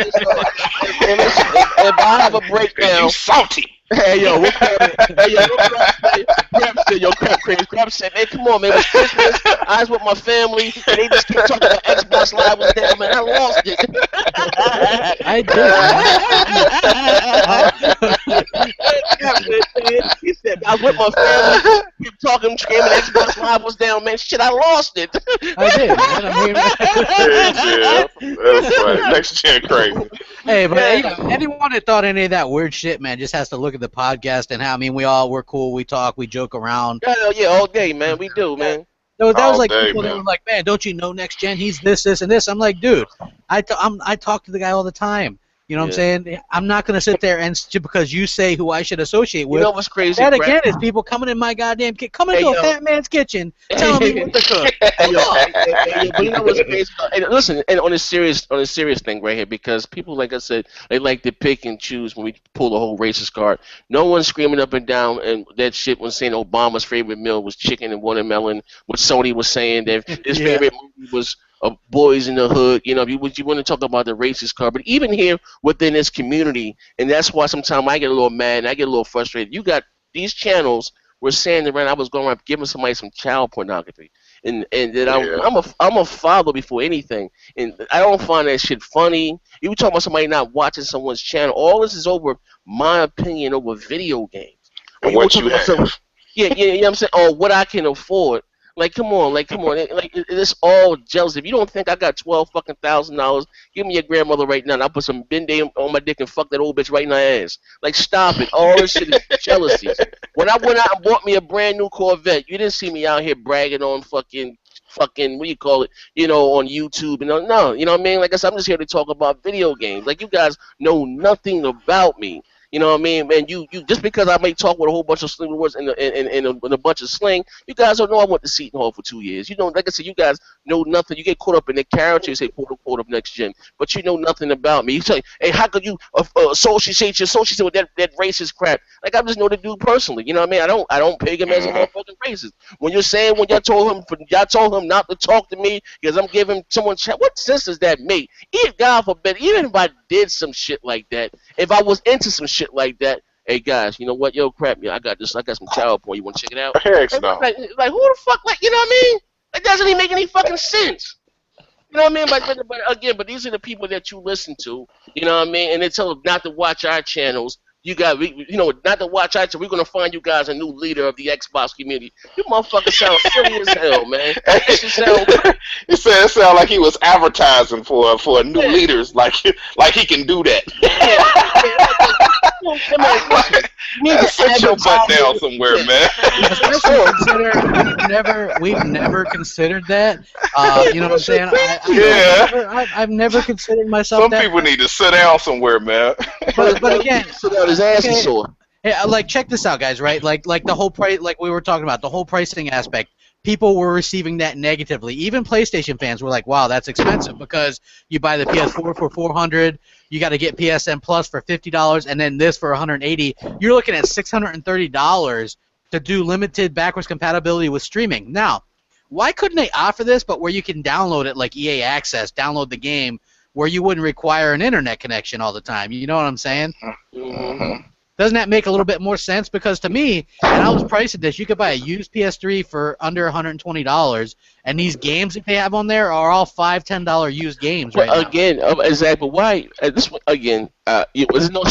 I have a breakdown. You salty. Hey yo, Crap said, man, come on, man, it was Christmas. I was with my family, and they just kept talking about Xbox Live was down, man. I lost it. I did. He said, I was with my family, kept talking, screaming, Xbox Live was down, man. Shit, I lost it. I did, man. That's funny. Next gen crazy. Hey, but anyone that thought any of that weird shit, man, just has to look at the podcast and how, we're cool, we talk, we joke around. Hell yeah, all day, man, we do, man. No, that was like people that were like, man, don't you know next gen? He's this, and this. I'm like, dude, I talk to the guy all the time. You know what I'm saying? I'm not going to sit there and because you say who I should associate with. You know what's crazy? That again is people coming in my goddamn coming into a fat man's kitchen telling me what to cook. But you know what's crazy? And listen, and on a serious thing right here, because people, like I said, they like to pick and choose when we pull the whole racist card. No one's screaming up and down and that shit when saying Obama's favorite meal was chicken and watermelon. What Sony was saying that his favorite movie was Boys in the Hood. You want to talk about the racist card, but even here within this community, and that's why sometimes I get a little mad and I get a little frustrated. You got these channels were saying around I was going around giving somebody some child pornography, and that I'm a father before anything, and I don't find that shit funny. You were talking about somebody not watching someone's channel. All this is over my opinion over video games. And what you have. You know what I'm saying? Or what I can afford. Come on. It's all jealous. If you don't think I got $12,000, give me your grandmother right now, and I'll put some Bend-Aid on my dick and fuck that old bitch right in her ass. Stop it. All this shit is jealousy. When I went out and bought me a brand new Corvette, you didn't see me out here bragging on fucking what do you call it? On YouTube. No, you know what I mean? Like I said, I'm just here to talk about video games. You guys know nothing about me. You know what I mean? And you just because I may talk with a whole bunch of sling words and a bunch of slang, you guys don't know I went to Seton Hall for 2 years. Like I said, you guys know nothing. You get caught up in the character, you say quote unquote of next gen, but you know nothing about me. You say, hey, how could you associate with that racist crap? I just know the dude personally. You know what I mean? I don't peg him as a motherfucking racist. When y'all told him not to talk to me because I'm giving someone what sense does that make? Even God forbid, even if I did some shit like that, if I was into some shit like that, hey guys, you know what? Yo, crap, I got some child porn. You want to check it out? Heck no. Who the fuck? You know what I mean? That doesn't even make any fucking sense. You know what I mean? But these are the people that you listen to. You know what I mean? And they tell them not to watch our channels. Not to watch our channel. We're gonna find you guys a new leader of the Xbox community. You motherfuckers sound silly as hell, man. It sound like he was advertising for new leaders, like he can do that. You need to sit your butt down somewhere, man. We've never considered that. You know what I'm saying? I've never considered myself. Some people need to sit down somewhere, man. But again, his ass is sore. Yeah, like check this out, guys. Right, like the whole price, like we were talking about, the whole pricing aspect. People were receiving that negatively. Even PlayStation fans were like, "Wow, that's expensive," because you buy the PS4 for $400, you got to get PSN Plus for $50, and then this for $180. You're looking at $630 to do limited backwards compatibility with streaming. Now, why couldn't they offer this, but where you can download it like EA Access, download the game, where you wouldn't require an internet connection all the time? You know what I'm saying? Mm-hmm. Doesn't that make a little bit more sense? Because to me, and I was pricing this, you could buy a used PS3 for under $120, and these games that they have on there are all $5, $10 used games right now. Again, exactly. Why? This again, there's no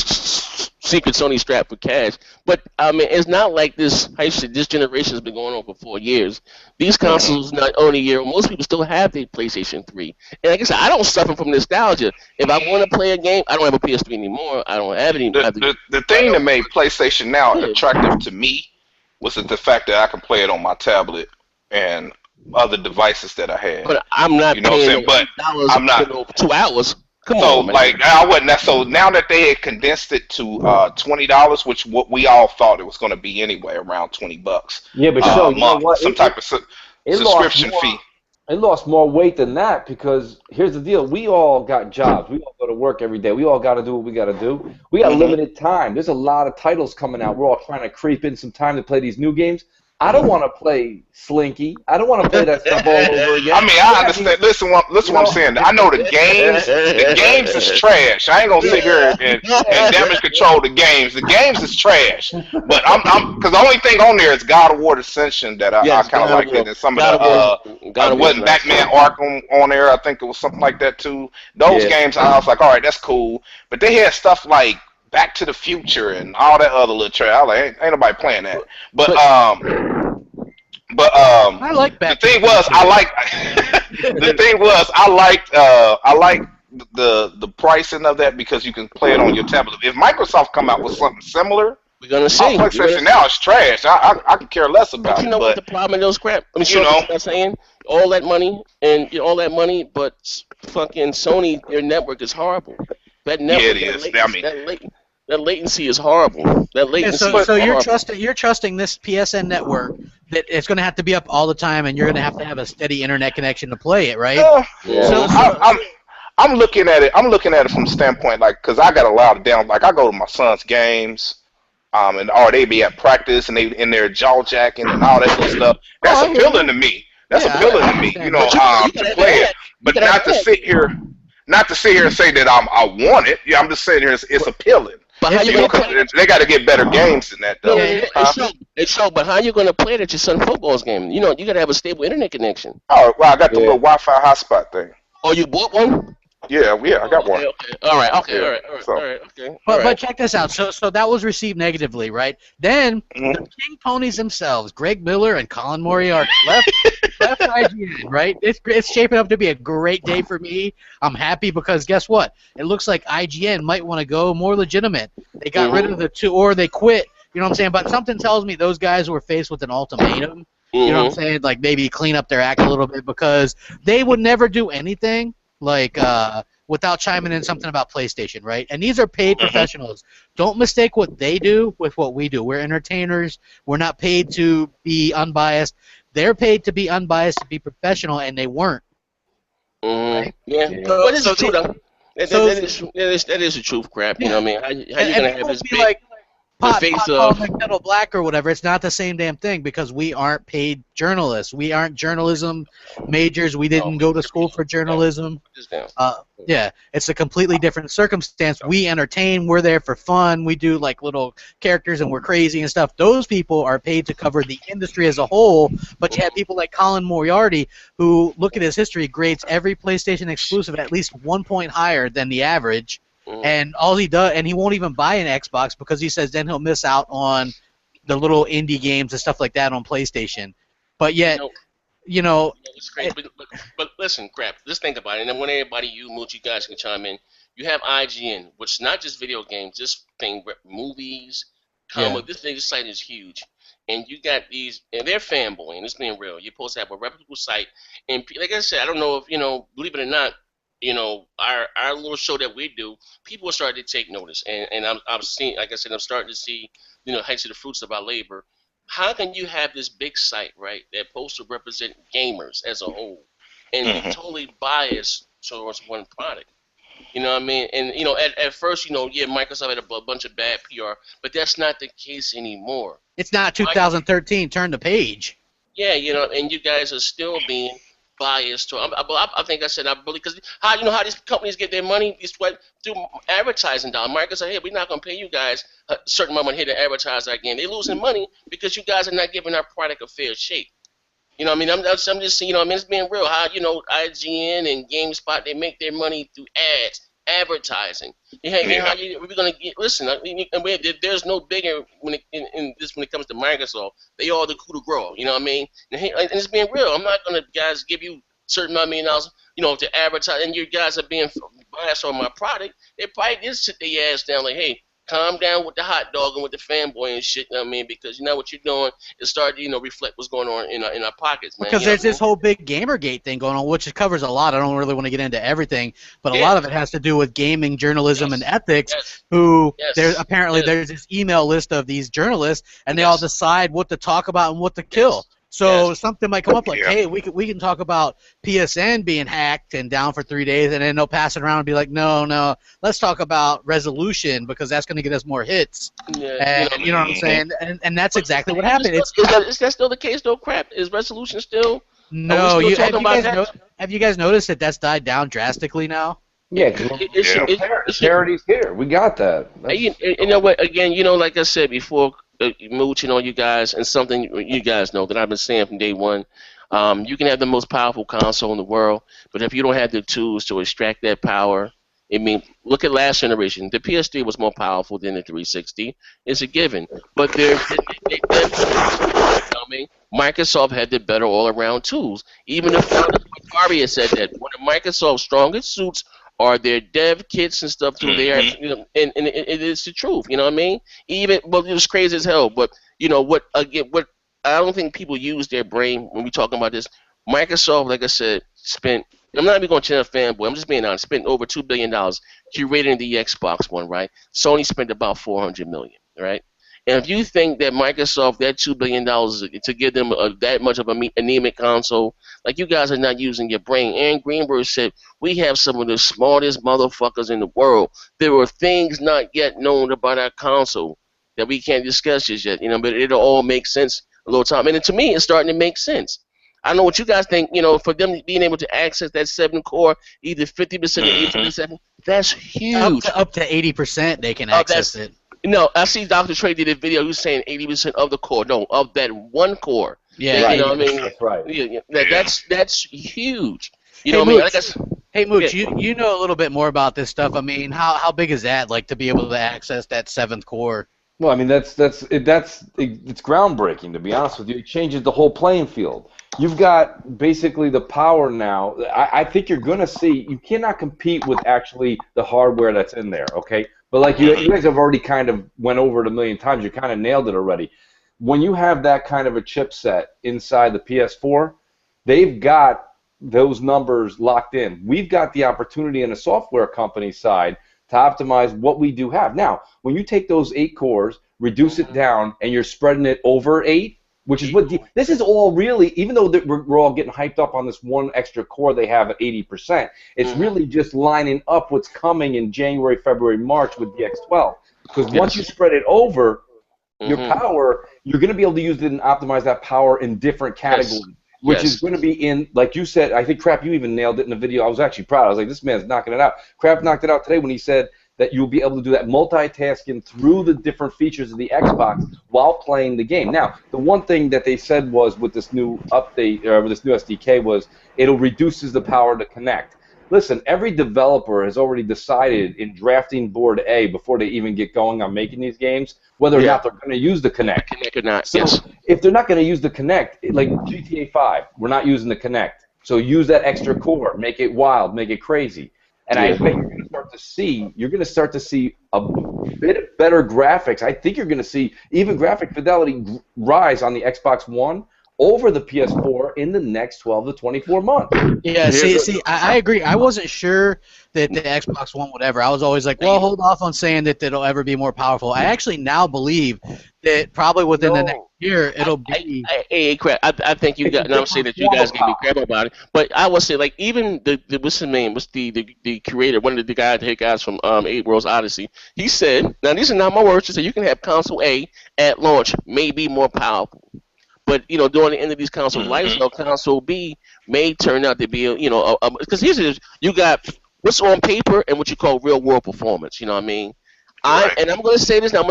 secret Sony strap for cash. But I mean, it's not like this. This generation has been going on for 4 years. These consoles, not only a year, most people still have their PlayStation 3. And like I said, I don't suffer from nostalgia. If I want to play a game, I don't have a PS3 anymore. I don't have it anymore. The thing that made PlayStation Now attractive to me was the fact that I can play it on my tablet and other devices that I had. But I'm not paying I'm not 2 hours. Come so on, man. like I wasn't that. So now that they had condensed it to $20, which what we all thought it was going to be anyway, around $20. Yeah, but so, you know what? Some type of subscription fee. It lost more weight than that because here's the deal. We all got jobs. We all go to work every day. We all got to do what we got to do. We got limited time. There's a lot of titles coming out. We're all trying to creep in some time to play these new games. I don't want to play Slinky. I don't want to play that stuff all over again. I mean, I understand. Listen what I'm saying. I know the games is trash. I ain't gonna sit here and damage control the games. The games is trash. But because the only thing on there is God of War Ascension that I kind of like it. And some of the wasn't Batman Arkham on there. I think it was something like that too. Those games, I was like, all right, that's cool. But they had stuff like Back to the Future and all that other little trash. I was like, ain't nobody playing that. But I like Back. The thing was, I liked the pricing of that because you can play it on your tablet. If Microsoft come out with something similar, we're gonna see. PlayStation Now is trash. I could care less about it. You know what the problem in those crap? I mean, what I'm saying, all that money, but fucking Sony, their network is horrible. That network, yeah, it is. That latency is horrible. That latency. So you're trusting this PSN network that it's going to have to be up all the time, and you're going to have a steady internet connection to play it, right? I'm looking at it. I'm looking at it from the standpoint because I got a lot of down. Like I go to my son's games, or they be at practice and they in there jaw jacking and all that good stuff. That's appealing to me. That's appealing to me. You know, to play it, but not to sit here and say that I want it. Yeah, I'm just saying here it's appealing. But how they got to get better games than that, though. It's so. But how you gonna play it at your son football's game? You know, you gotta have a stable internet connection. Oh, well, I got the little Wi-Fi hotspot thing. Oh, you bought one? Yeah, I got one. Okay. All right. But check this out. So that was received negatively, right? Then the King Ponies themselves, Greg Miller and Colin Moriarty, left IGN, right? It's shaping up to be a great day for me. I'm happy because guess what? It looks like IGN might want to go more legitimate. They got rid of the two, or they quit. You know what I'm saying? But something tells me those guys were faced with an ultimatum. You know what I'm saying? Like maybe clean up their act a little bit because they would never do anything without chiming in something about PlayStation, right? And these are paid professionals. Don't mistake what they do with what we do. We're entertainers. We're not paid to be unbiased. They're paid to be unbiased, to be professional, and they weren't. Right? Yeah. But it's true, though. That is the truth, crap. You know what I mean? How you going to have this big... Pot like Metal Black or whatever, it's not the same damn thing because we aren't paid journalists. We aren't journalism majors. We didn't go to school for journalism. Yeah, it's a completely different circumstance. We entertain. We're there for fun. We do like little characters and we're crazy and stuff. Those people are paid to cover the industry as a whole, but you have people like Colin Moriarty who, look at his history, grades every PlayStation exclusive at least 1 point higher than the average. And all he does, and he won't even buy an Xbox because he says then he'll miss out on the little indie games and stuff like that on PlayStation. But yet, it's great. But listen, crap. Just think about it. And then when everybody, you guys can chime in. You have IGN, which is not just video games. This thing, movies, comic. This site is huge. And you got these, and they're Fanboy, and it's being real. You're supposed to have a reputable site. And like I said, I don't know if believe it or not. you know, our little show that we do, people are starting to take notice, and I'm seeing, like I said, I'm starting to see, you know, the fruits of our labor. How can you have this big site, right, that's supposed to represent gamers as a whole, and be totally biased towards one product? You know what I mean? And you know, at first, you know, yeah, Microsoft had a bunch of bad PR, but that's not the case anymore. It's not 2013. Turn the page. Yeah, you know, and you guys are still being biased to. I think I said I believe because how you know how these companies get their money is what through advertising dollars. Microsoft said, hey, we're not going to pay you guys a certain amount of money here to advertise our game. They're losing money because you guys are not giving our product a fair shake. You know what I mean? I'm just, you know, I mean, it's being real. How, you know, IGN and GameSpot, they make their money through ads, advertising. And how we're going to get, listen, there's no bigger when it comes to Microsoft. They all the coup de grace, you know what I mean? And it's being real. I'm not going to, guys, give you certain amount of $1 million, you know, to advertise, and you guys are being biased on my product. They probably did sit their ass down like, hey, calm down with the hot dog and with the fanboy and shit, you know what I mean? Because you know what you're doing is start to, you know, reflect what's going on in our pockets, man. Because there's this whole big Gamergate thing going on, which covers a lot. I don't really want to get into everything, but a lot of it has to do with gaming journalism and ethics. Who there's apparently there's this email list of these journalists, and they all decide what to talk about and what to kill. So something might come up like, hey, we can talk about PSN being hacked and down for 3 days, and then they'll pass it around and be like, no, let's talk about resolution because that's going to get us more hits. And you know what I'm saying? And that's exactly what happened. Is that still the case though? Crap, is resolution still? No, have you guys noticed that that's died down drastically now? Yeah, charity's here. We got that. You know what? Again, you know, like I said before, mooching on you guys, and something you guys know that I've been saying from day one. You can have the most powerful console in the world, but if you don't have the tools to extract that power, I mean, look at last generation. The PS3 was more powerful than the 360. It's a given. But Microsoft had the better all-around tools. Even if Faria said that one of Microsoft's strongest suits are their dev kits and stuff through there, you know, and it is the truth, you know what I mean? It was crazy as hell, but you know what? Again, what I don't think people use their brain when we talking about this. Microsoft, like I said, spent. I'm not even going to channel fanboy. I'm just being honest. Spent over $2 billion curating the Xbox One, right? Sony spent about $400 million, right? And if you think that Microsoft, that $2 billion to give them that much of an anemic console, like you guys are not using your brain. Aaron Greenberg said, we have some of the smartest motherfuckers in the world. There are things not yet known about our console that we can't discuss just yet, you know, but it'll all make sense a little time. And to me, it's starting to make sense. I don't know what you guys think, you know, for them being able to access that 7-core, either 50% or 80%, that's huge. Up to 80% they can access it. No, I see Dr. Trey did a video. He was saying 80% of the core. No, of that one core. Yeah, right. You know what I mean? That's right. Yeah, that's huge. You know what I mean? Like hey, Mooch, you know a little bit more about this stuff. I mean, how big is that? Like to be able to access that 7th core? Well, I mean it's groundbreaking, to be honest with you. It changes the whole playing field. You've got basically the power now. I think you're going to see, you cannot compete with actually the hardware that's in there, okay? But like you guys have already kind of went over it a million times. You kind of nailed it already. When you have that kind of a chipset inside the PS4, they've got those numbers locked in. We've got the opportunity in a software company side to optimize what we do have. Now, when you take those 8 cores, reduce it down, and you're spreading it over 8, which is what this is all really, even though we're all getting hyped up on this one extra core they have at 80%, it's really just lining up what's coming in January, February, March with the X12. Because once you spread it over, your power, you're going to be able to use it and optimize that power in different categories, which is going to be in, like you said, I think, Crap, you even nailed it in the video. I was actually proud. I was like, this man's knocking it out. Crap knocked it out today when he said that you'll be able to do that multitasking through the different features of the Xbox while playing the game. Now, the one thing that they said was with this new update, or this new SDK, was it'll reduces the power to connect. Listen, every developer has already decided in drafting Board A before they even get going on making these games whether or not they're going to use the Kinect. Kinect or not, so if they're not going to use the Kinect, like GTA 5, we're not using the Kinect. So use that extra core, make it wild, make it crazy. And I bet you're going to start to see a bit better graphics. I think you're going to see even graphic fidelity rise on the Xbox One over the PS4 in the next 12 to 24 months. Yeah, see, I agree. I wasn't sure that the Xbox One would ever. I was always like, well, hold off on saying that it'll ever be more powerful. I actually now believe that probably within the next year it'll be. Hey, crap! I think you got. And I'm saying that you guys gave me crap about it, but I would say like even the what's his name? What's the creator? One of the guys from 8 Worlds Odyssey. He said, now these are not my words. He said you can have console A at launch may be more powerful. But during the end of these consoles' lifestyle, console B may turn out to be, because you got what's on paper and what you call real world performance. You know what I mean? Right. And I'm going to say this now.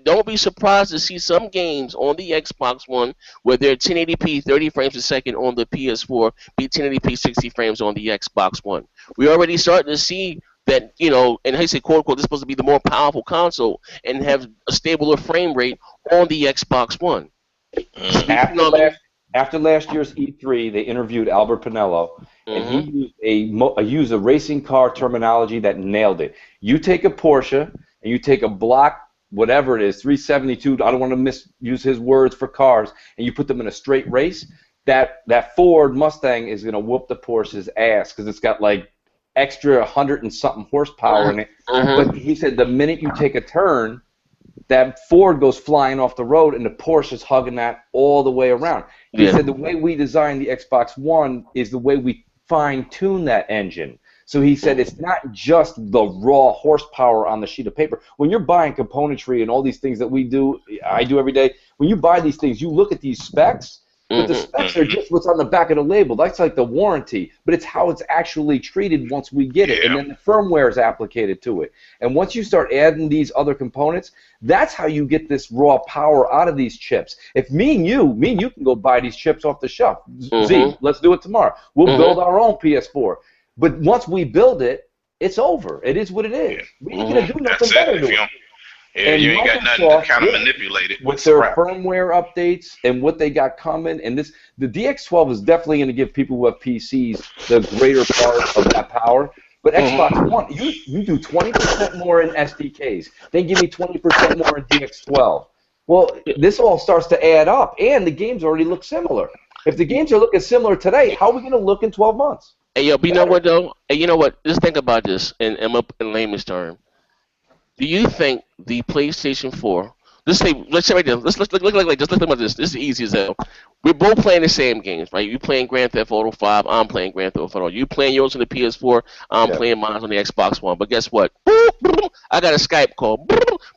Don't be surprised to see some games on the Xbox One where they're 1080p 30 frames a second on the PS4, be 1080p 60 frames on the Xbox One. We're already starting to see that, and I say quote unquote, this is supposed to be the more powerful console and have a stabler frame rate on the Xbox One. After last year's E3, they interviewed Albert Pinello, and he used a racing car terminology that nailed it. You take a Porsche and you take a block, whatever it is, 372. I don't want to misuse his words for cars, and you put them in a straight race. That Ford Mustang is gonna whoop the Porsche's ass because it's got like extra 100 and something horsepower in it. But he said the minute you take a turn, that Ford goes flying off the road, and the Porsche is hugging that all the way around. He said the way we design the Xbox One is the way we fine-tune that engine. So he said it's not just the raw horsepower on the sheet of paper. When you're buying componentry and all these things that I do every day, when you buy these things, you look at these specs, but the specs are just what's on the back of the label. That's like the warranty, but it's how it's actually treated once we get it, and then the firmware is applicated to it. And once you start adding these other components, that's how you get this raw power out of these chips. If me and you can go buy these chips off the shelf. Z, let's do it tomorrow. We'll build our own PS4. But once we build it, it's over. It is what it is. We ain't gonna do nothing better to it. Yeah, you ain't got nothing to kind of manipulate it. With their firmware updates and what they got coming, and the DX12 is definitely going to give people who have PCs the greater part of that power. But Xbox One, you do 20% more in SDKs. They give me 20% more in DX12. Well, this all starts to add up, and the games already look similar. If the games are looking similar today, how are we going to look in 12 months? Hey, yo, but you know what, though? Hey, you know what? Just think about this in layman's term. Do you think the PlayStation 4? Let's say right there. Let's look like just look about this. This is easy as hell. We're both playing the same games, right? You playing Grand Theft Auto 5. I'm playing Grand Theft Auto. You playing yours on the PS4. I'm playing mine on the Xbox One. But guess what? I got a Skype call.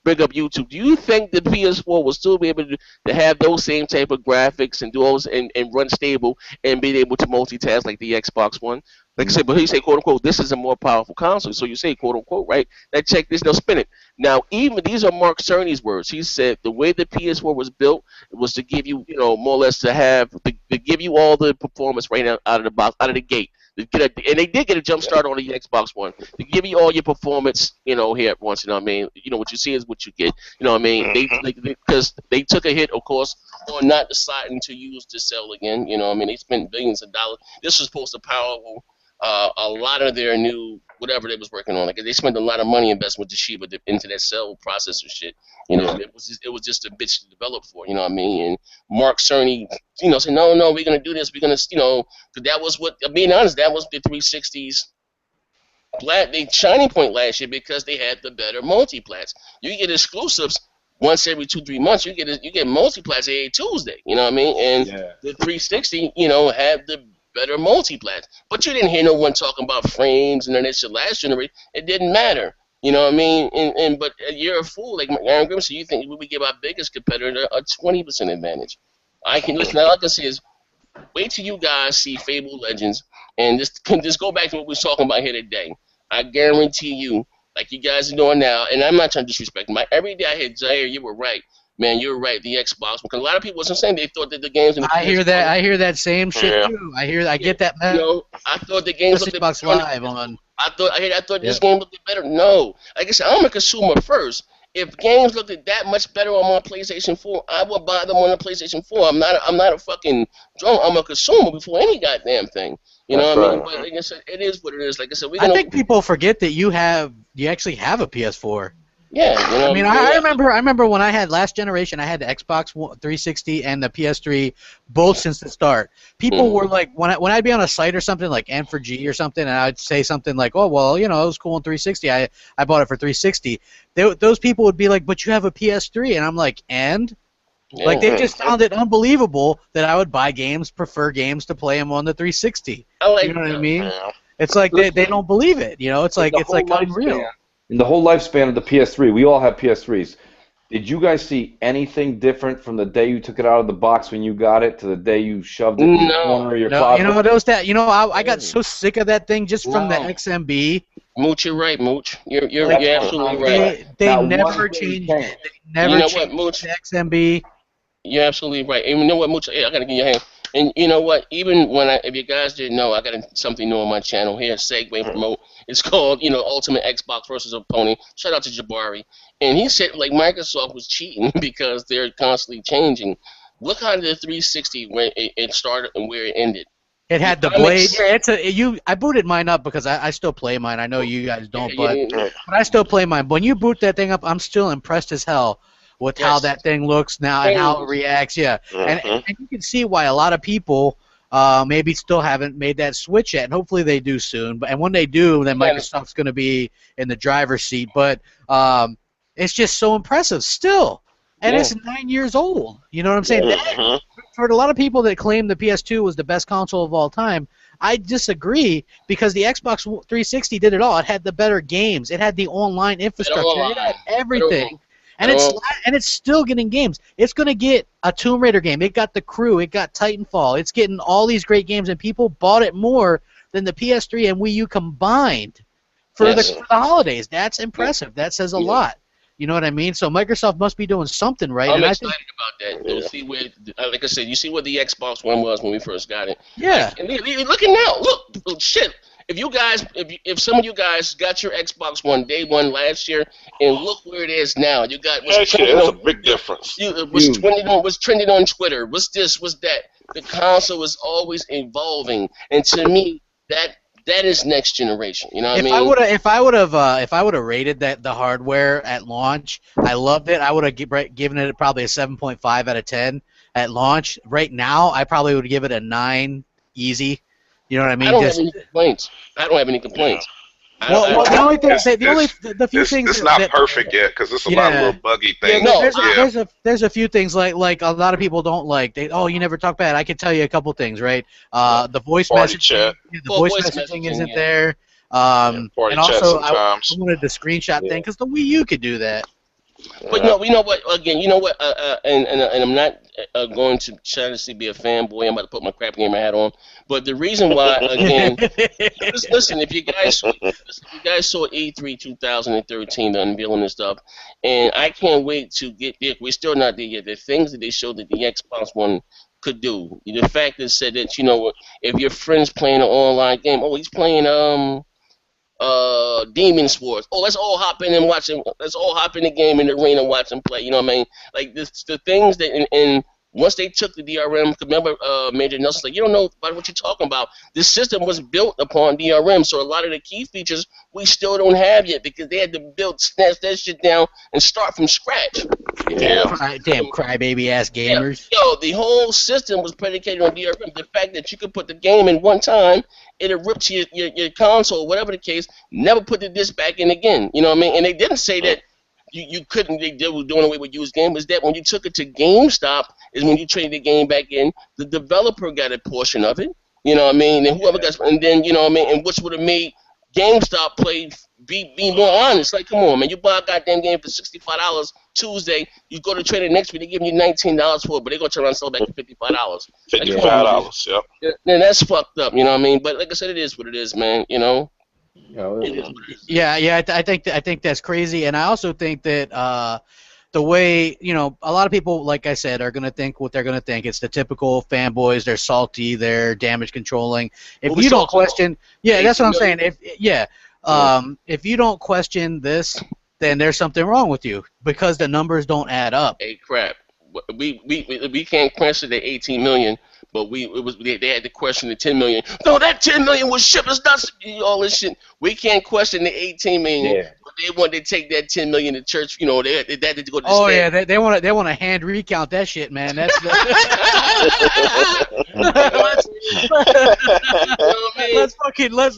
Bring up YouTube. Do you think the PS4 will still be able to have those same type of graphics and duos and run stable and be able to multitask like the Xbox One? Like I said, but he say, quote unquote, this is a more powerful console. So you say, quote unquote, right? Now check this, they'll spin it. Now, even these are Mark Cerny's words. He said the way the PS4 was built was to give you, more or less to give you all the performance right out of the box, out of the gate. And they did get a jump start on the Xbox One to give you all your performance, here at once. You know what I mean? What you see is what you get. You know what I mean? Because they took a hit, of course, on not deciding to use the cell again. You know what I mean? They spent billions of dollars. This was supposed to power a lot of their new whatever they was working on. Like they spent a lot of money investing with Toshiba into that cell processor shit. It was just a bitch to develop for. You know what I mean? And Mark Cerny, said no, we're gonna do this. We're gonna, because that was what. Being honest, that was the 360's the shining point last year because they had the better multiplats. You get exclusives once every 2-3 months. You get multiplats every Tuesday. You know what I mean? And the 360, had the better multiplats. But you didn't hear no one talking about frames and then it's your last generation. It didn't matter. You know what I mean? But you're a fool. Like Aaron Grimm said, you think we would give our biggest competitor a 20% advantage. All I can say is wait till you guys see Fable Legends and just go back to what we were talking about here today. I guarantee you, like you guys are doing now, and I'm not trying to disrespect every day I hear Zaire, you were right. Man, you're right. The Xbox, because a lot of people wasn't saying they thought that the games. I hear that same shit too. I get that. I thought the games looked Xbox Live on. I thought this game looked better. No, like I said, I'm a consumer first. If games looked that much better on my PlayStation 4, I would buy them on the PlayStation 4. I'm not a fucking drone. I'm a consumer before any goddamn thing. You know what I mean? But like I said, it is what it is. Like I said, I think people forget that you actually have a PS4. Yeah, you know. I mean, I remember when I had last generation, I had the Xbox 360 and the PS3 both since the start. People were like, when I'd be on a site or something like N4G or something, and I'd say something like, oh well, you know, it was cool in 360. I bought it for 360. Those people would be like, but you have a PS3, and I'm like, and. Yeah. Like, they just found it unbelievable that I would buy games, prefer games to play them on the 360. You know what I mean? Yeah. It's like they don't believe it. You know, it's like unreal. In the whole lifespan of the PS3, we all have PS3s. Did you guys see anything different from the day you took it out of the box when you got it to the day you shoved it in the corner of your closet? I got so sick of that thing just from the XMB. Mooch, you're right, Mooch. You're absolutely right. They never changed it. They never changed Mooch? the XMB. You're absolutely right. And you know what, Mooch? I gotta give you a hand. And you know what? Even when if you guys didn't know, I got something new on my channel here. Segue and promote. It's called, Ultimate Xbox versus Opponent. Shout out to Jabari. And he said like Microsoft was cheating because they're constantly changing. Look how the 360 when it started and where it ended. It had the blade. Yeah, I booted mine up because I still play mine. I know you guys don't, but I still play mine. When you boot that thing up, I'm still impressed as hell with how that thing looks now and how it reacts. Yeah, and you can see why a lot of people maybe still haven't made that switch yet, and hopefully they do soon. And when they do, then Microsoft's going to be in the driver's seat. But it's just so impressive still, and it's 9 years old. You know what I'm saying? For a lot of people that claim the PS2 was the best console of all time, I disagree because the Xbox 360 did it all. It had the better games. It had the online infrastructure. It had everything. And it's still getting games. It's going to get a Tomb Raider game. It got The Crew. It got Titanfall. It's getting all these great games, and people bought it more than the PS3 and Wii U combined for the holidays. That's impressive. That says a lot. You know what I mean? So Microsoft must be doing something right. I'm excited about that. You'll see where, like I said, you see what the Xbox One was when we first got it. Yeah. Like, and look at now. Look, shit. If some of you guys got your Xbox One day one last year, and look where it is now. You got that's a big difference. What's trending on Twitter? What's this? What's that? The console is always evolving, and to me, that is next generation. You know what I mean? If I would have rated the hardware at launch, I loved it. I would have given it probably a 7.5 out of 10 at launch. Right now, I probably would give it a 9 easy. You know what I mean? I don't have any complaints. Well, the only thing, the few things. It's not perfect yet because there's a lot of little buggy things. There's a few things like a lot of people don't like. You never talk bad. I can tell you a couple things, right? The voice messaging, isn't there. And also, I wanted the screenshot thing because the Wii U could do that. But no, you know what? Again, you know what? And I'm not going to try to be a fanboy. I'm about to put my crap gamer hat on. But the reason why, again, listen, if you guys saw E3 2013, the unveiling and stuff, and I can't wait to get there. We're still not there yet. The things that they showed that the Xbox One could do. The fact that said that if your friend's playing an online game, he's playing Demon Sports. Let's all hop in and watch him. Let's all hop in the game in the arena and watch him play. You know what I mean? Like the things that and once they took the DRM, remember Major Nelson's like, you don't know about what you're talking about. This system was built upon DRM, so a lot of the key features we still don't have yet because they had to snatch that shit down and start from scratch. Damn crybaby ass gamers. The whole system was predicated on DRM. The fact that you could put the game in one time, it'll rip to your console, whatever the case, never put the disc back in again. You know what I mean? And they didn't say that you couldn't, they were doing away with used games. Is that when you took it to GameStop is when you traded the game back in, the developer got a portion of it. You know what I mean? And whoever got, and then, you know what I mean? And which would have made GameStop be more honest. Like, come on, man, you buy a goddamn game for $65 Tuesday, you go to trade it next week, they're giving you $19 for it, but they're going to turn around and sell it back for $55. $55, yep. And that's fucked up, you know what I mean? But like I said, it is what it is, man, you know? Yeah, I think that's crazy, and I also think that the way, a lot of people, like I said, are going to think what they're going to think. It's the typical fanboys. They're salty. They're damage controlling. If you don't question, that's what I'm saying. If you don't question this, then there's something wrong with you because the numbers don't add up. Hey, crap. We can't question the 18 million, but they had to question the 10 million. No, that 10 million was shipped. It's not all this shit. We can't question the 18 million. Yeah. But they want to take that 10 million to church. You know, they had to go to. Oh yeah, they want to hand recount that shit, man. That's.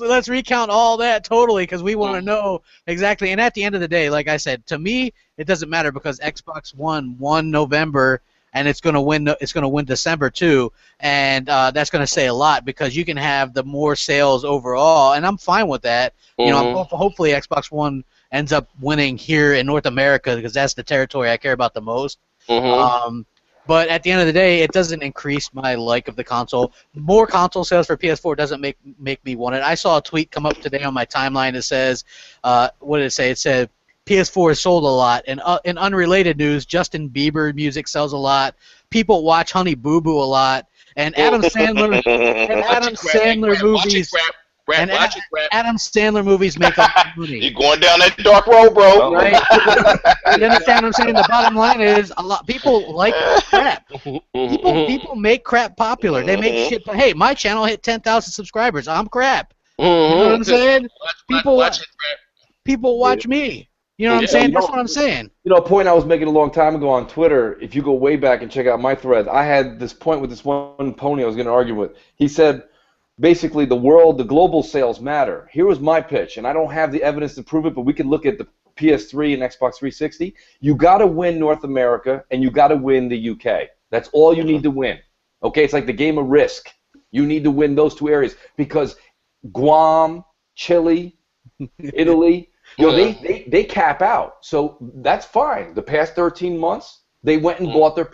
Let's recount all that totally because we want to know exactly. And at the end of the day, like I said, to me it doesn't matter because Xbox One won November. And it's gonna win. It's gonna win December too, and that's gonna say a lot because you can have the more sales overall, and I'm fine with that. You know, hopefully Xbox One ends up winning here in North America because that's the territory I care about the most. But at the end of the day, it doesn't increase my like of the console. More console sales for PS4 doesn't make me want it. I saw a tweet come up today on my timeline that says, what did it say? It said. PS4 has sold a lot, and in unrelated news, Justin Bieber music sells a lot. People watch Honey Boo Boo a lot, and Adam Sandler movies. Adam Sandler movies make a lot of money. You're going down that dark road, bro. Right? You understand what I'm saying? The bottom line is a lot people like crap. People make crap popular. They make shit. Hey, my channel hit 10,000 subscribers. I'm crap. You know what I'm saying? People watch me. You know what I'm saying? That's what I'm saying. You know, a point I was making a long time ago on Twitter, if you go way back and check out my threads, I had this point with this one pony I was going to argue with. He said, basically, the global sales matter. Here was my pitch, and I don't have the evidence to prove it, but we can look at the PS3 and Xbox 360. You got to win North America, and you got to win the UK. That's all you need to win. Okay, it's like the game of Risk. You need to win those two areas because Guam, Chile, Italy, you know, they cap out. So that's fine. The past 13 months, they went and bought their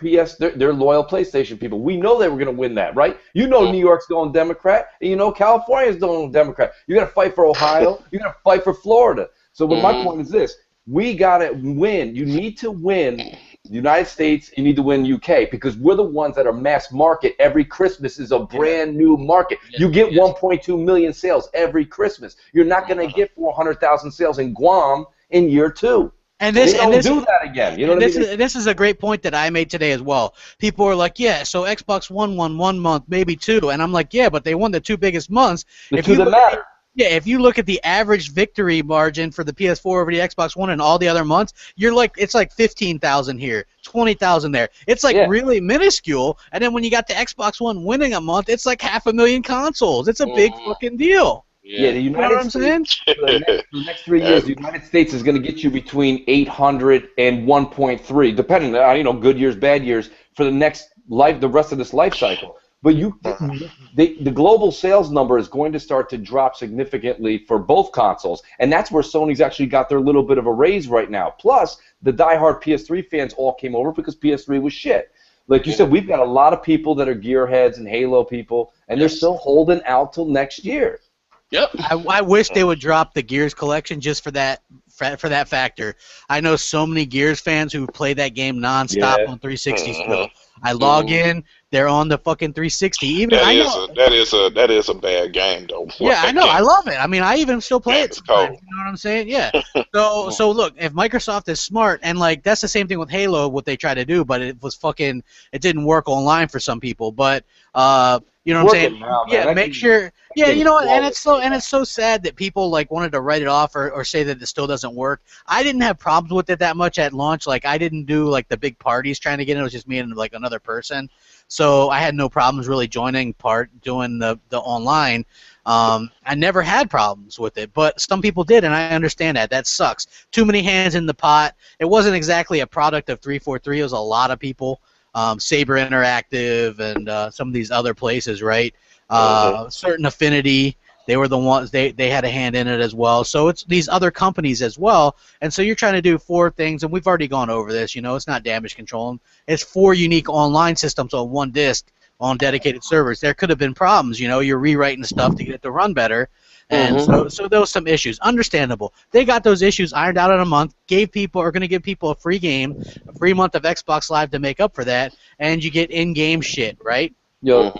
loyal PlayStation people. We know they were going to win that, right? You know New York's going Democrat, and you know California's going Democrat. You got to fight for Ohio. You got to fight for Florida. So my point is this. We got to win. You need to win the United States. You need to win UK because we're the ones that are mass market. Every Christmas is a brand new market. You get 1.2 million sales every Christmas. You're not going to get 400,000 sales in Guam in year 2. And this do that again. You know what I mean? This is a great point that I made today as well. People are like, yeah, so Xbox One won 1 month, maybe 2. And I'm like, yeah, but they won the 2 biggest months. The 2 that matter. Yeah, if you look at the average victory margin for the PS4 over the Xbox One and all the other months, it's like 15,000 here, 20,000 there. It's like really minuscule. And then when you got the Xbox One winning a month, it's like 500,000 consoles. It's a big fucking deal. Yeah, the United States, for the next 3 years, the United States is going to get you between 800 and 1.3, depending on, good years, bad years, for the rest of this life cycle. But the global sales number is going to start to drop significantly for both consoles, and that's where Sony's actually got their little bit of a raise right now. Plus, the diehard PS3 fans all came over because PS3 was shit. Like you said, we've got a lot of people that are gearheads and Halo people, and they're still holding out till next year. Yep. I wish they would drop the Gears collection just for that factor. I know so many Gears fans who play that game nonstop on 360 still. I log in, they're on the fucking 360. That is a bad game though. Yeah, I know. I love it. I mean, I even still play it sometimes. You know what I'm saying? Yeah. So look, if Microsoft is smart and like that's the same thing with Halo, what they try to do, but it didn't work online for some people. But you know what I'm saying? Now, yeah, make sure. Yeah, you know what? And it's so sad that people like wanted to write it off or say that it still doesn't work. I didn't have problems with it that much at launch. Like I didn't do like the big parties trying to get in. It was just me and like another person. So I had no problems really doing the online. I never had problems with it, but some people did, and I understand that. That sucks. Too many hands in the pot. It wasn't exactly a product of 343. It was a lot of people. Saber Interactive and some of these other places, right? Certain Affinity, they were the ones, they had a hand in it as well. So it's these other companies as well. And so you're trying to do 4 things, and we've already gone over this, it's not damage control. It's 4 unique online systems on one disk on dedicated servers. There could have been problems, you're rewriting stuff to get it to run better. And so there was some issues. Understandable. They got those issues ironed out in a month, are going to give people a free game, a free month of Xbox Live to make up for that, and you get in-game shit, right? Yo,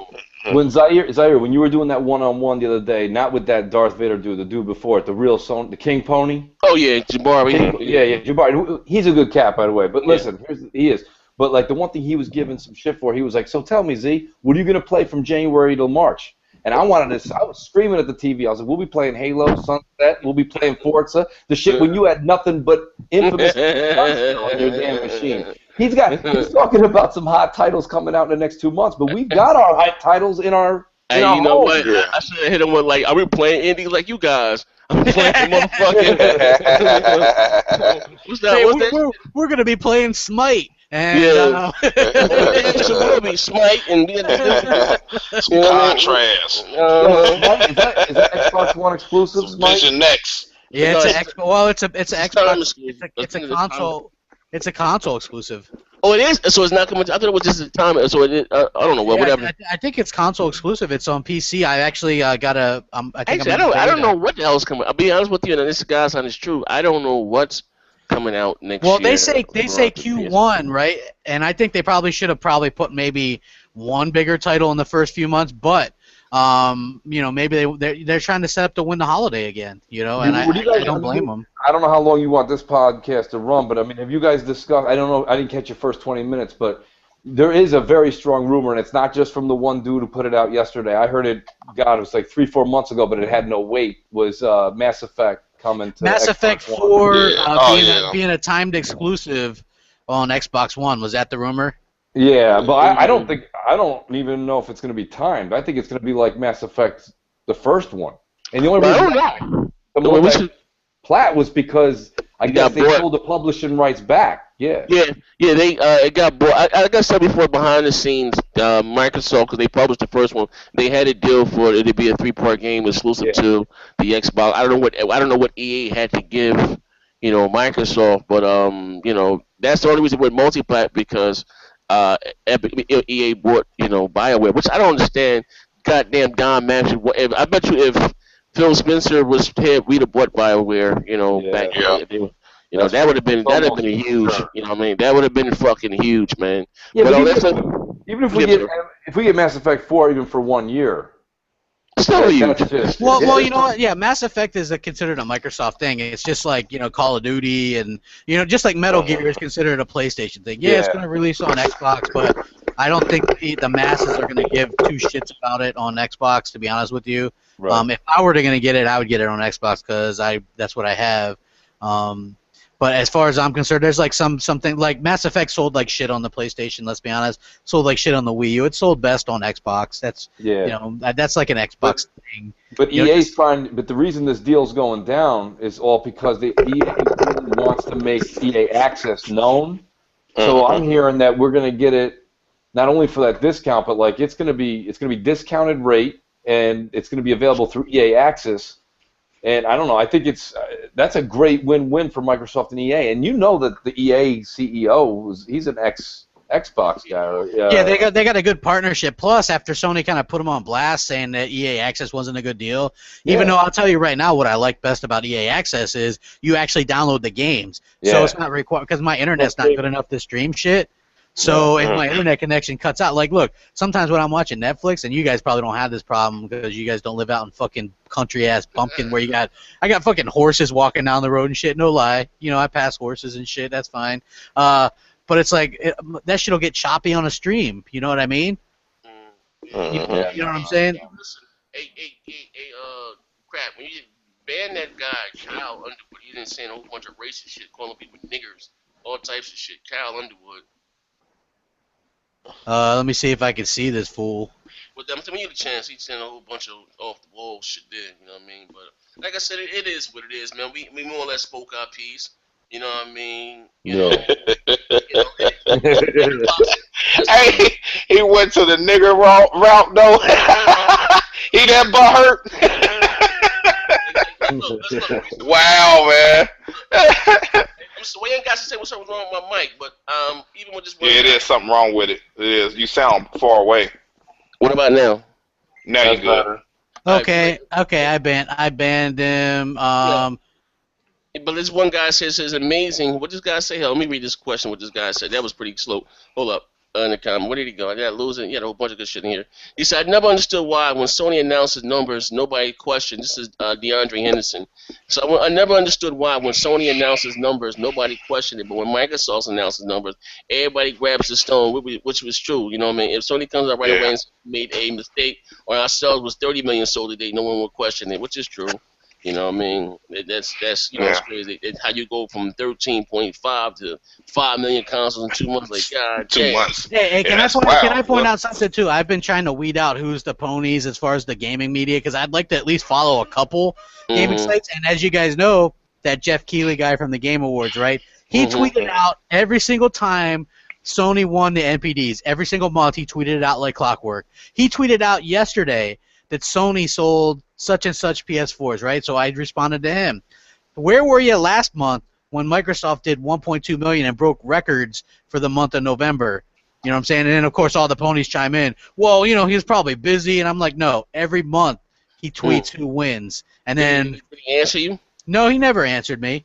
when Zaire, when you were doing that one-on-one the other day, not with that Darth Vader dude, the dude before it, the real the King Pony. Oh, yeah, Jabari. Yeah, Jabari. He's a good cat, by the way. But listen, he is. But, like, the one thing he was giving some shit for, he was like, so tell me, Z, what are you going to play from January till March? And I was screaming at the TV. I was like, we'll be playing Halo, Sunset, we'll be playing Forza, the shit when you had nothing but infamous on your damn machine. He's talking about some hot titles coming out in the next 2 months, but we've got our hot titles in our Hey, you know what? I should have hit him with like, are we playing indies like you guys? I'm playing motherfucking. What's that? We're gonna be playing Smite. And, yeah, will be Smite and be contrast. Is that Xbox One exclusive? Vision Next. Yeah, it's an Xbox. It's a console. It's a console exclusive. Oh, it is. So it's not coming. I thought it was just a time. So it is, I don't know. Well, whatever. I think it's console exclusive. It's on PC. I actually got a. I don't know what the hell is coming. I'll be honest with you, and this guy's on is true. I don't know what's coming out next year. Well, they say Q1, right? And I think they probably should have put maybe one bigger title in the first few months, but maybe they're trying to set up to win the holiday again, and I don't blame them. I don't know how long you want this podcast to run, but I mean, have you guys discussed? I don't know. I didn't catch your first 20 minutes, but there is a very strong rumor, and it's not just from the one dude who put it out yesterday. I heard it. God, it was like 3-4 months ago, but it had no weight. Was Mass Effect coming to Mass Xbox Effect 4 being a timed exclusive on Xbox One? Was that the rumor? Yeah, but I don't even know if it's going to be timed. I think it's going to be like Mass Effect, the first one. And the only reason Platt was because I guess they sold the publishing rights back. Yeah. They it got bought. I got said before behind the scenes, Microsoft, because they published the first one, they had a deal for it to be a 3-part game exclusive to the Xbox. I don't know what EA had to give, Microsoft, but that's the only reason we're multi-plat because EA bought BioWare, which I don't understand. Goddamn Don Manchin. I bet you if Phil Spencer was here, we'd have bought BioWare. Back then. That would have been a huge. That would have been fucking huge, man. Yeah, but even if we get Mass Effect 4 even for 1 year. Still huge. Well, you know what? Yeah, Mass Effect is considered a Microsoft thing. It's just like Call of Duty and just like Metal Gear is considered a PlayStation thing. Yeah, it's going to release on Xbox, but I don't think the masses are going to give two shits about it on Xbox. To be honest with you, if I were going to get it, I would get it on Xbox because that's what I have. But as far as I'm concerned, there's like something like Mass Effect sold like shit on the PlayStation. Let's be honest, sold like shit on the Wii U. It sold best on Xbox. That's that's like an Xbox thing. But EA's trying. But the reason this deal's going down is all because the EA wants to make EA Access known. So I'm hearing that we're going to get it not only for that discount, but like it's going to be discounted rate and it's going to be available through EA Access. And I don't know. I think that's a great win-win for Microsoft and EA. And that the EA CEO he's an Xbox guy. Yeah, they got a good partnership. Plus, after Sony kind of put them on blast, saying that EA Access wasn't a good deal, even though I'll tell you right now, what I like best about EA Access is you actually download the games. Yeah. So it's not required because my internet's not good enough to stream shit. So if my internet connection cuts out, like, look, sometimes when I'm watching Netflix, and you guys probably don't have this problem because you guys don't live out in fucking country-ass bumpkin where I got fucking horses walking down the road and shit, no lie. I pass horses and shit, that's fine. But it's like, that shit'll get choppy on a stream, you know what I mean? You know what I'm saying? Listen, crap, when you ban that guy, Kyle Underwood, he didn't say a whole bunch of racist shit, calling people niggers, all types of shit, Kyle Underwood. Let me see if I can see this fool. Well, I'm giving you the chance. He's saying a whole bunch of off-the-wall shit there, you know what I mean? But like I said, it is what it is, man. We more or less spoke our piece, you know what I mean? Hey, he went to the nigger route, though. He that butt hurt. Wow, man. So we ain't got to say what's wrong with my mic, but even with this. It is something wrong with it. It is. You sound far away. What about now? Now you good. Okay. I banned him. But this one guy says it's amazing. What this guy say? Hell, let me read this question. What this guy said. That was pretty slow. Hold up. in the comment. Where did he go? I got losing. He had a whole bunch of good shit in here. He said, I never understood why when Sony announces numbers, nobody questioned. This is DeAndre Henderson. So I never understood why when Sony announces numbers, nobody questioned it. But when Microsoft announces numbers, everybody grabs the stone, which was true. You know what I mean? If Sony comes out right away and made a mistake, or our sales was 30 million sold today, no one will question it, which is true. You know what I mean? That's it's crazy. How you go from 13.5 to 5 million consoles in 2 months? Like, God, 2 months. Hey, can I point out something too? I've been trying to weed out who's the ponies as far as the gaming media, because I'd like to at least follow a couple gaming sites. And as you guys know, that Jeff Keighley guy from the Game Awards, right? He tweeted out every single time Sony won the NPDs. Every single month, he tweeted it out like clockwork. He tweeted out yesterday that Sony sold such and such PS4s, right? So I responded to him. Where were you last month when Microsoft did 1.2 million and broke records for the month of November? You know what I'm saying? And then, of course, all the ponies chime in. Well, he was probably busy. And I'm like, no, every month he tweets who wins. And then... Did he answer you? No, he never answered me.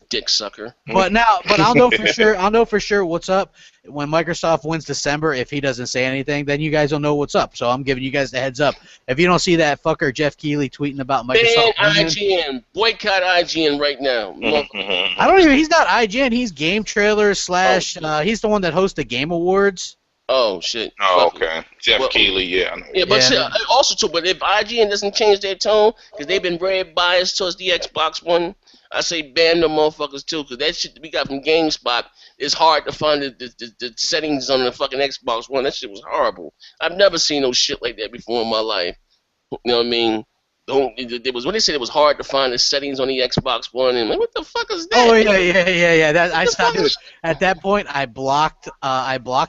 Dick sucker. But I'll know for sure. I'll know for sure what's up when Microsoft wins December. If he doesn't say anything, then you guys will know what's up. So I'm giving you guys the heads up. If you don't see that fucker Jeff Keighley tweeting about Microsoft, ban IGN, boycott IGN right now. I don't even. He's not IGN. He's Game Trailers / He's the one that hosts the Game Awards. Oh shit. Oh, okay. Jeff Keighley, yeah. I know. Yeah, but also too. But if IGN doesn't change their tone, because they've been very biased towards the Xbox One, I say ban them motherfuckers too, because that shit we got from GameSpot is hard to find the settings on the fucking Xbox One. That shit was horrible. I've never seen no shit like that before in my life. You know what I mean? There was when they said it was hard to find the settings on the Xbox One, and like, what the fuck is that? Oh yeah. That I stopped. At that point, I blocked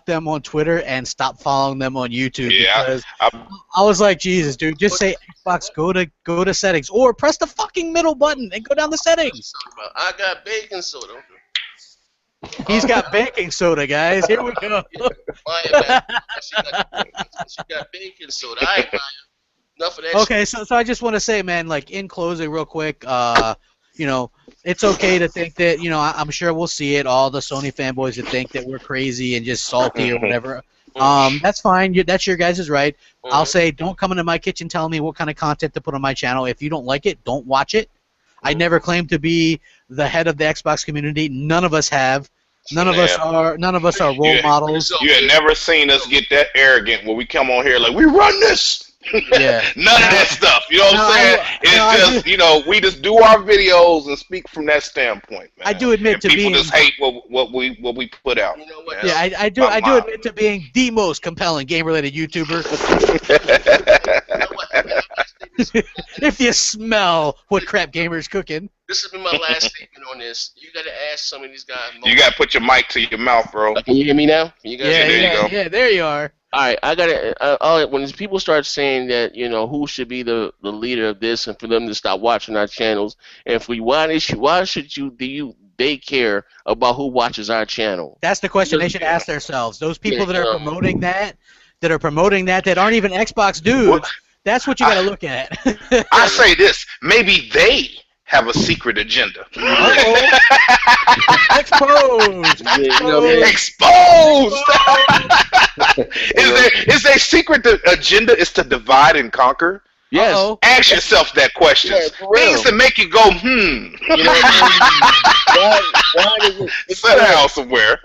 them on Twitter and stopped following them on YouTube because I was like, Jesus, dude, just say Xbox, go to settings, or press the fucking middle button and go down the settings. I got baking soda. He's got baking soda, guys. Here we go. She got baking soda. All right, Maya. Enough of that. Okay, so I just want to say, man, like in closing, real quick, it's okay to think that, I'm sure we'll see it. All the Sony fanboys that think that we're crazy and just salty or whatever. That's fine. That's your guys' right. I'll say, don't come into my kitchen telling me what kind of content to put on my channel. If you don't like it, don't watch it. I never claimed to be the head of the Xbox community. None of us have. None of us are role models. You had never seen us get that arrogant when we come on here like, we run this. Yeah. None of that stuff. You know what I'm saying? It's just, we just do our videos and speak from that standpoint, man. I do admit to being... people just hate what we put out. You know what? Yeah, I do admit to being the most compelling game-related YouTuber. If you smell what Crap Gamer's cooking. This has been my last statement on this. You gotta ask some of these guys. You gotta put your mic to your mouth, bro. Can you hear me now? There you go. Yeah, there you are. All right, I gotta. When people start saying that, who should be the leader of this, and for them to stop watching our channels, and why should they care about who watches our channel? That's the question they should ask themselves. Those people that are promoting that aren't even Xbox dudes. That's what you gotta look at. I say this: maybe they have a secret agenda. Exposed. Exposed. Is their secret agenda is to divide and conquer? Yes. Ask yourself that question. Things that make you go, Why does it? Sit down somewhere.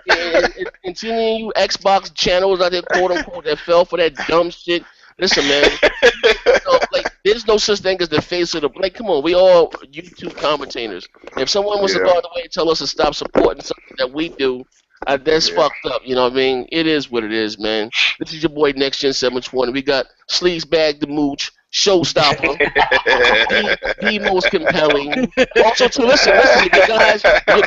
Continuing you Xbox channels out there, quote unquote, that fell for that dumb shit. Listen, man. There's no such thing as the face of the. Come on, we all YouTube commentators. If someone was to go out the way and tell us to stop supporting something that we do, that's fucked up. You know what I mean? It is what it is, man. This is your boy Next Gen 720. We got Sleeves Bag the Mooch, Showstopper, the most compelling. Also, to listen, you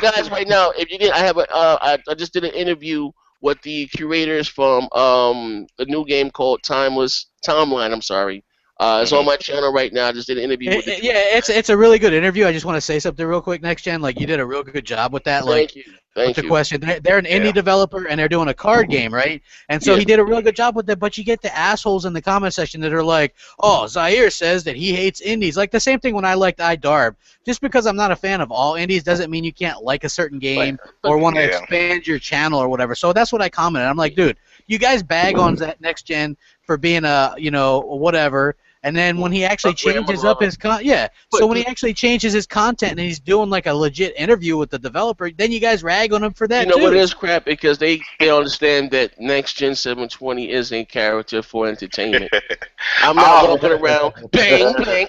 guys right now. If you did, I just did an interview with the curators from a new game called Timeline. I'm sorry. It's on my channel right now. I just did an interview with the it's a really good interview. I just want to say something real quick, Next Gen. Like, you did a real good job with that. Thank you. The question. They're an indie developer, and they're doing a card game, right? And so he did a real good job with it, but you get the assholes in the comment section that are like, oh, Zaire says that he hates indies. Like, the same thing when I liked iDarb. Just because I'm not a fan of all indies doesn't mean you can't like a certain game or want to expand your channel or whatever. So that's what I commented. I'm like, dude, you guys bag on that next gen for being a whatever. And then when he actually changes up his so when he actually changes his content and he's doing like a legit interview with the developer, then you guys rag on him for that too. You know what it is, crap? Because they understand that next gen 720 is a character for entertainment. I'm not walking around bang bang.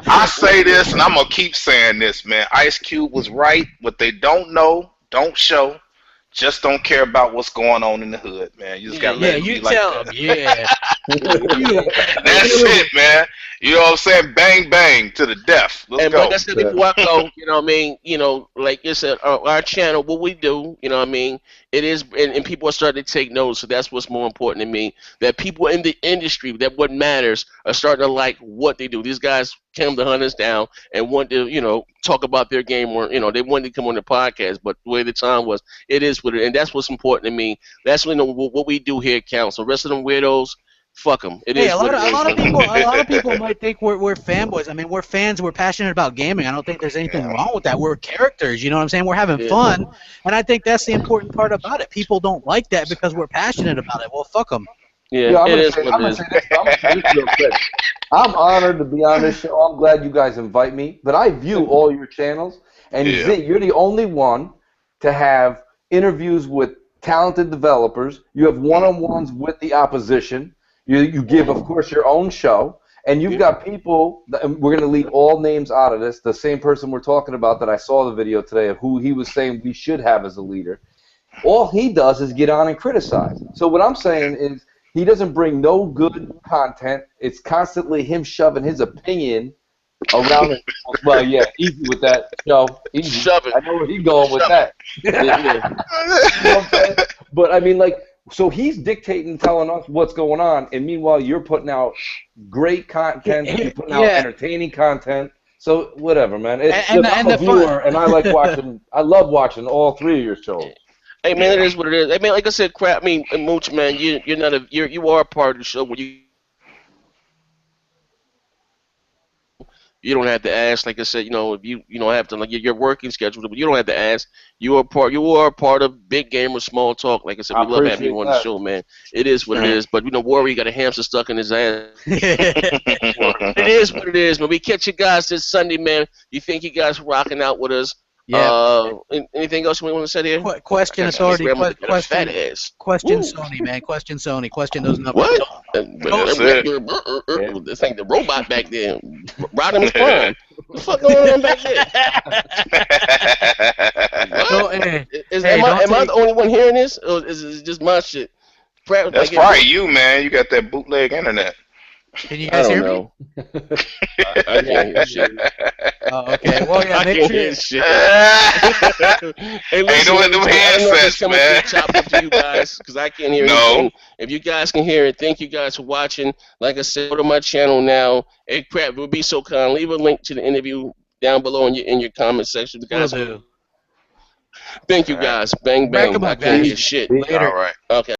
I say this and I'm gonna keep saying this, man. Ice Cube was right. What they don't know, don't show. Just don't care about what's going on in the hood, man. You just gotta let it be like that. That's it, man. You know what I'm saying? Bang, bang to the death. Let's go. Like I said before I go, you know what I mean? You know, like you said, our channel, what we do, you know what I mean? It is, and people are starting to take notes, so that's what's more important to me. That people in the industry, that what matters, are starting to like what they do. These guys came to hunt us down and want to, you know, talk about their game, or, you know, they wanted to come on the podcast, but the way the time was, it is what it is, and that's what's important to me. That's what we do here counts. The rest of them weirdos, fuck them. A lot of people might think we're fanboys. I mean, we're fans. We're passionate about gaming. I don't think there's anything wrong with that. We're characters. You know what I'm saying? We're having fun, and I think that's the important part about it. People don't like that because we're passionate about it. Well, fuck them. Yeah, I'm gonna say this real quick. I'm honored to be on this show. I'm glad you guys invite me. But I view all your channels, and you're the only one to have interviews with talented developers. You have one-on-ones with the opposition. You give, of course, your own show, and you've got people, and we're going to leave all names out of this, the same person we're talking about that I saw the video today of who he was saying we should have as a leader. All he does is get on and criticize. So what I'm saying is he doesn't bring no good content. It's constantly him shoving his opinion around it. Well, yeah, easy with that. Easy. Shove it. I know where he's going with that. You know what I'm saying? But, I mean, like, so he's dictating, telling us what's going on, and meanwhile you're putting out great content, you're putting out entertaining content. So whatever, man. I'm a viewer, and I like watching. I love watching all three of your shows. Hey man, it is what it is. I mean, like I said, crap. I mean, Mooch, man, you are a part of the show where you don't have to ask. Like I said, you know, if you don't have to, like, your working schedule, but you don't have to ask. You are part of Big Gamer Small Talk. Like I said, we love having you on the show, man. It is what it is. But, you know, Worry got a hamster stuck in his ass. It is what it is, man. We catch you guys this Sunday, man. You think you guys rocking out with us? Yeah. Anything else we want to say here? Question authority. Fat ass. Question Sony, man. Question Sony. Question those numbers. What? This ain't the robot back there. Rodimus Prime. What the fuck going on back there? Am I the only one hearing this? Or is it just my shit? That's probably you, man. You got that bootleg internet. Can you guys hear me? I can't hear shit. Oh, okay. Well, yeah, make sure. Shit. Hey, listen, them handsets, man. Chop up to you guys, because I can't hear anything. If you guys can hear it, thank you guys for watching. Like I said, go to my channel now. Hey, Crap, would be so kind. Leave a link to the interview down below in your comment section. Guys, thank you guys. Bang bang. I can't hear shit. Later. All right. Okay.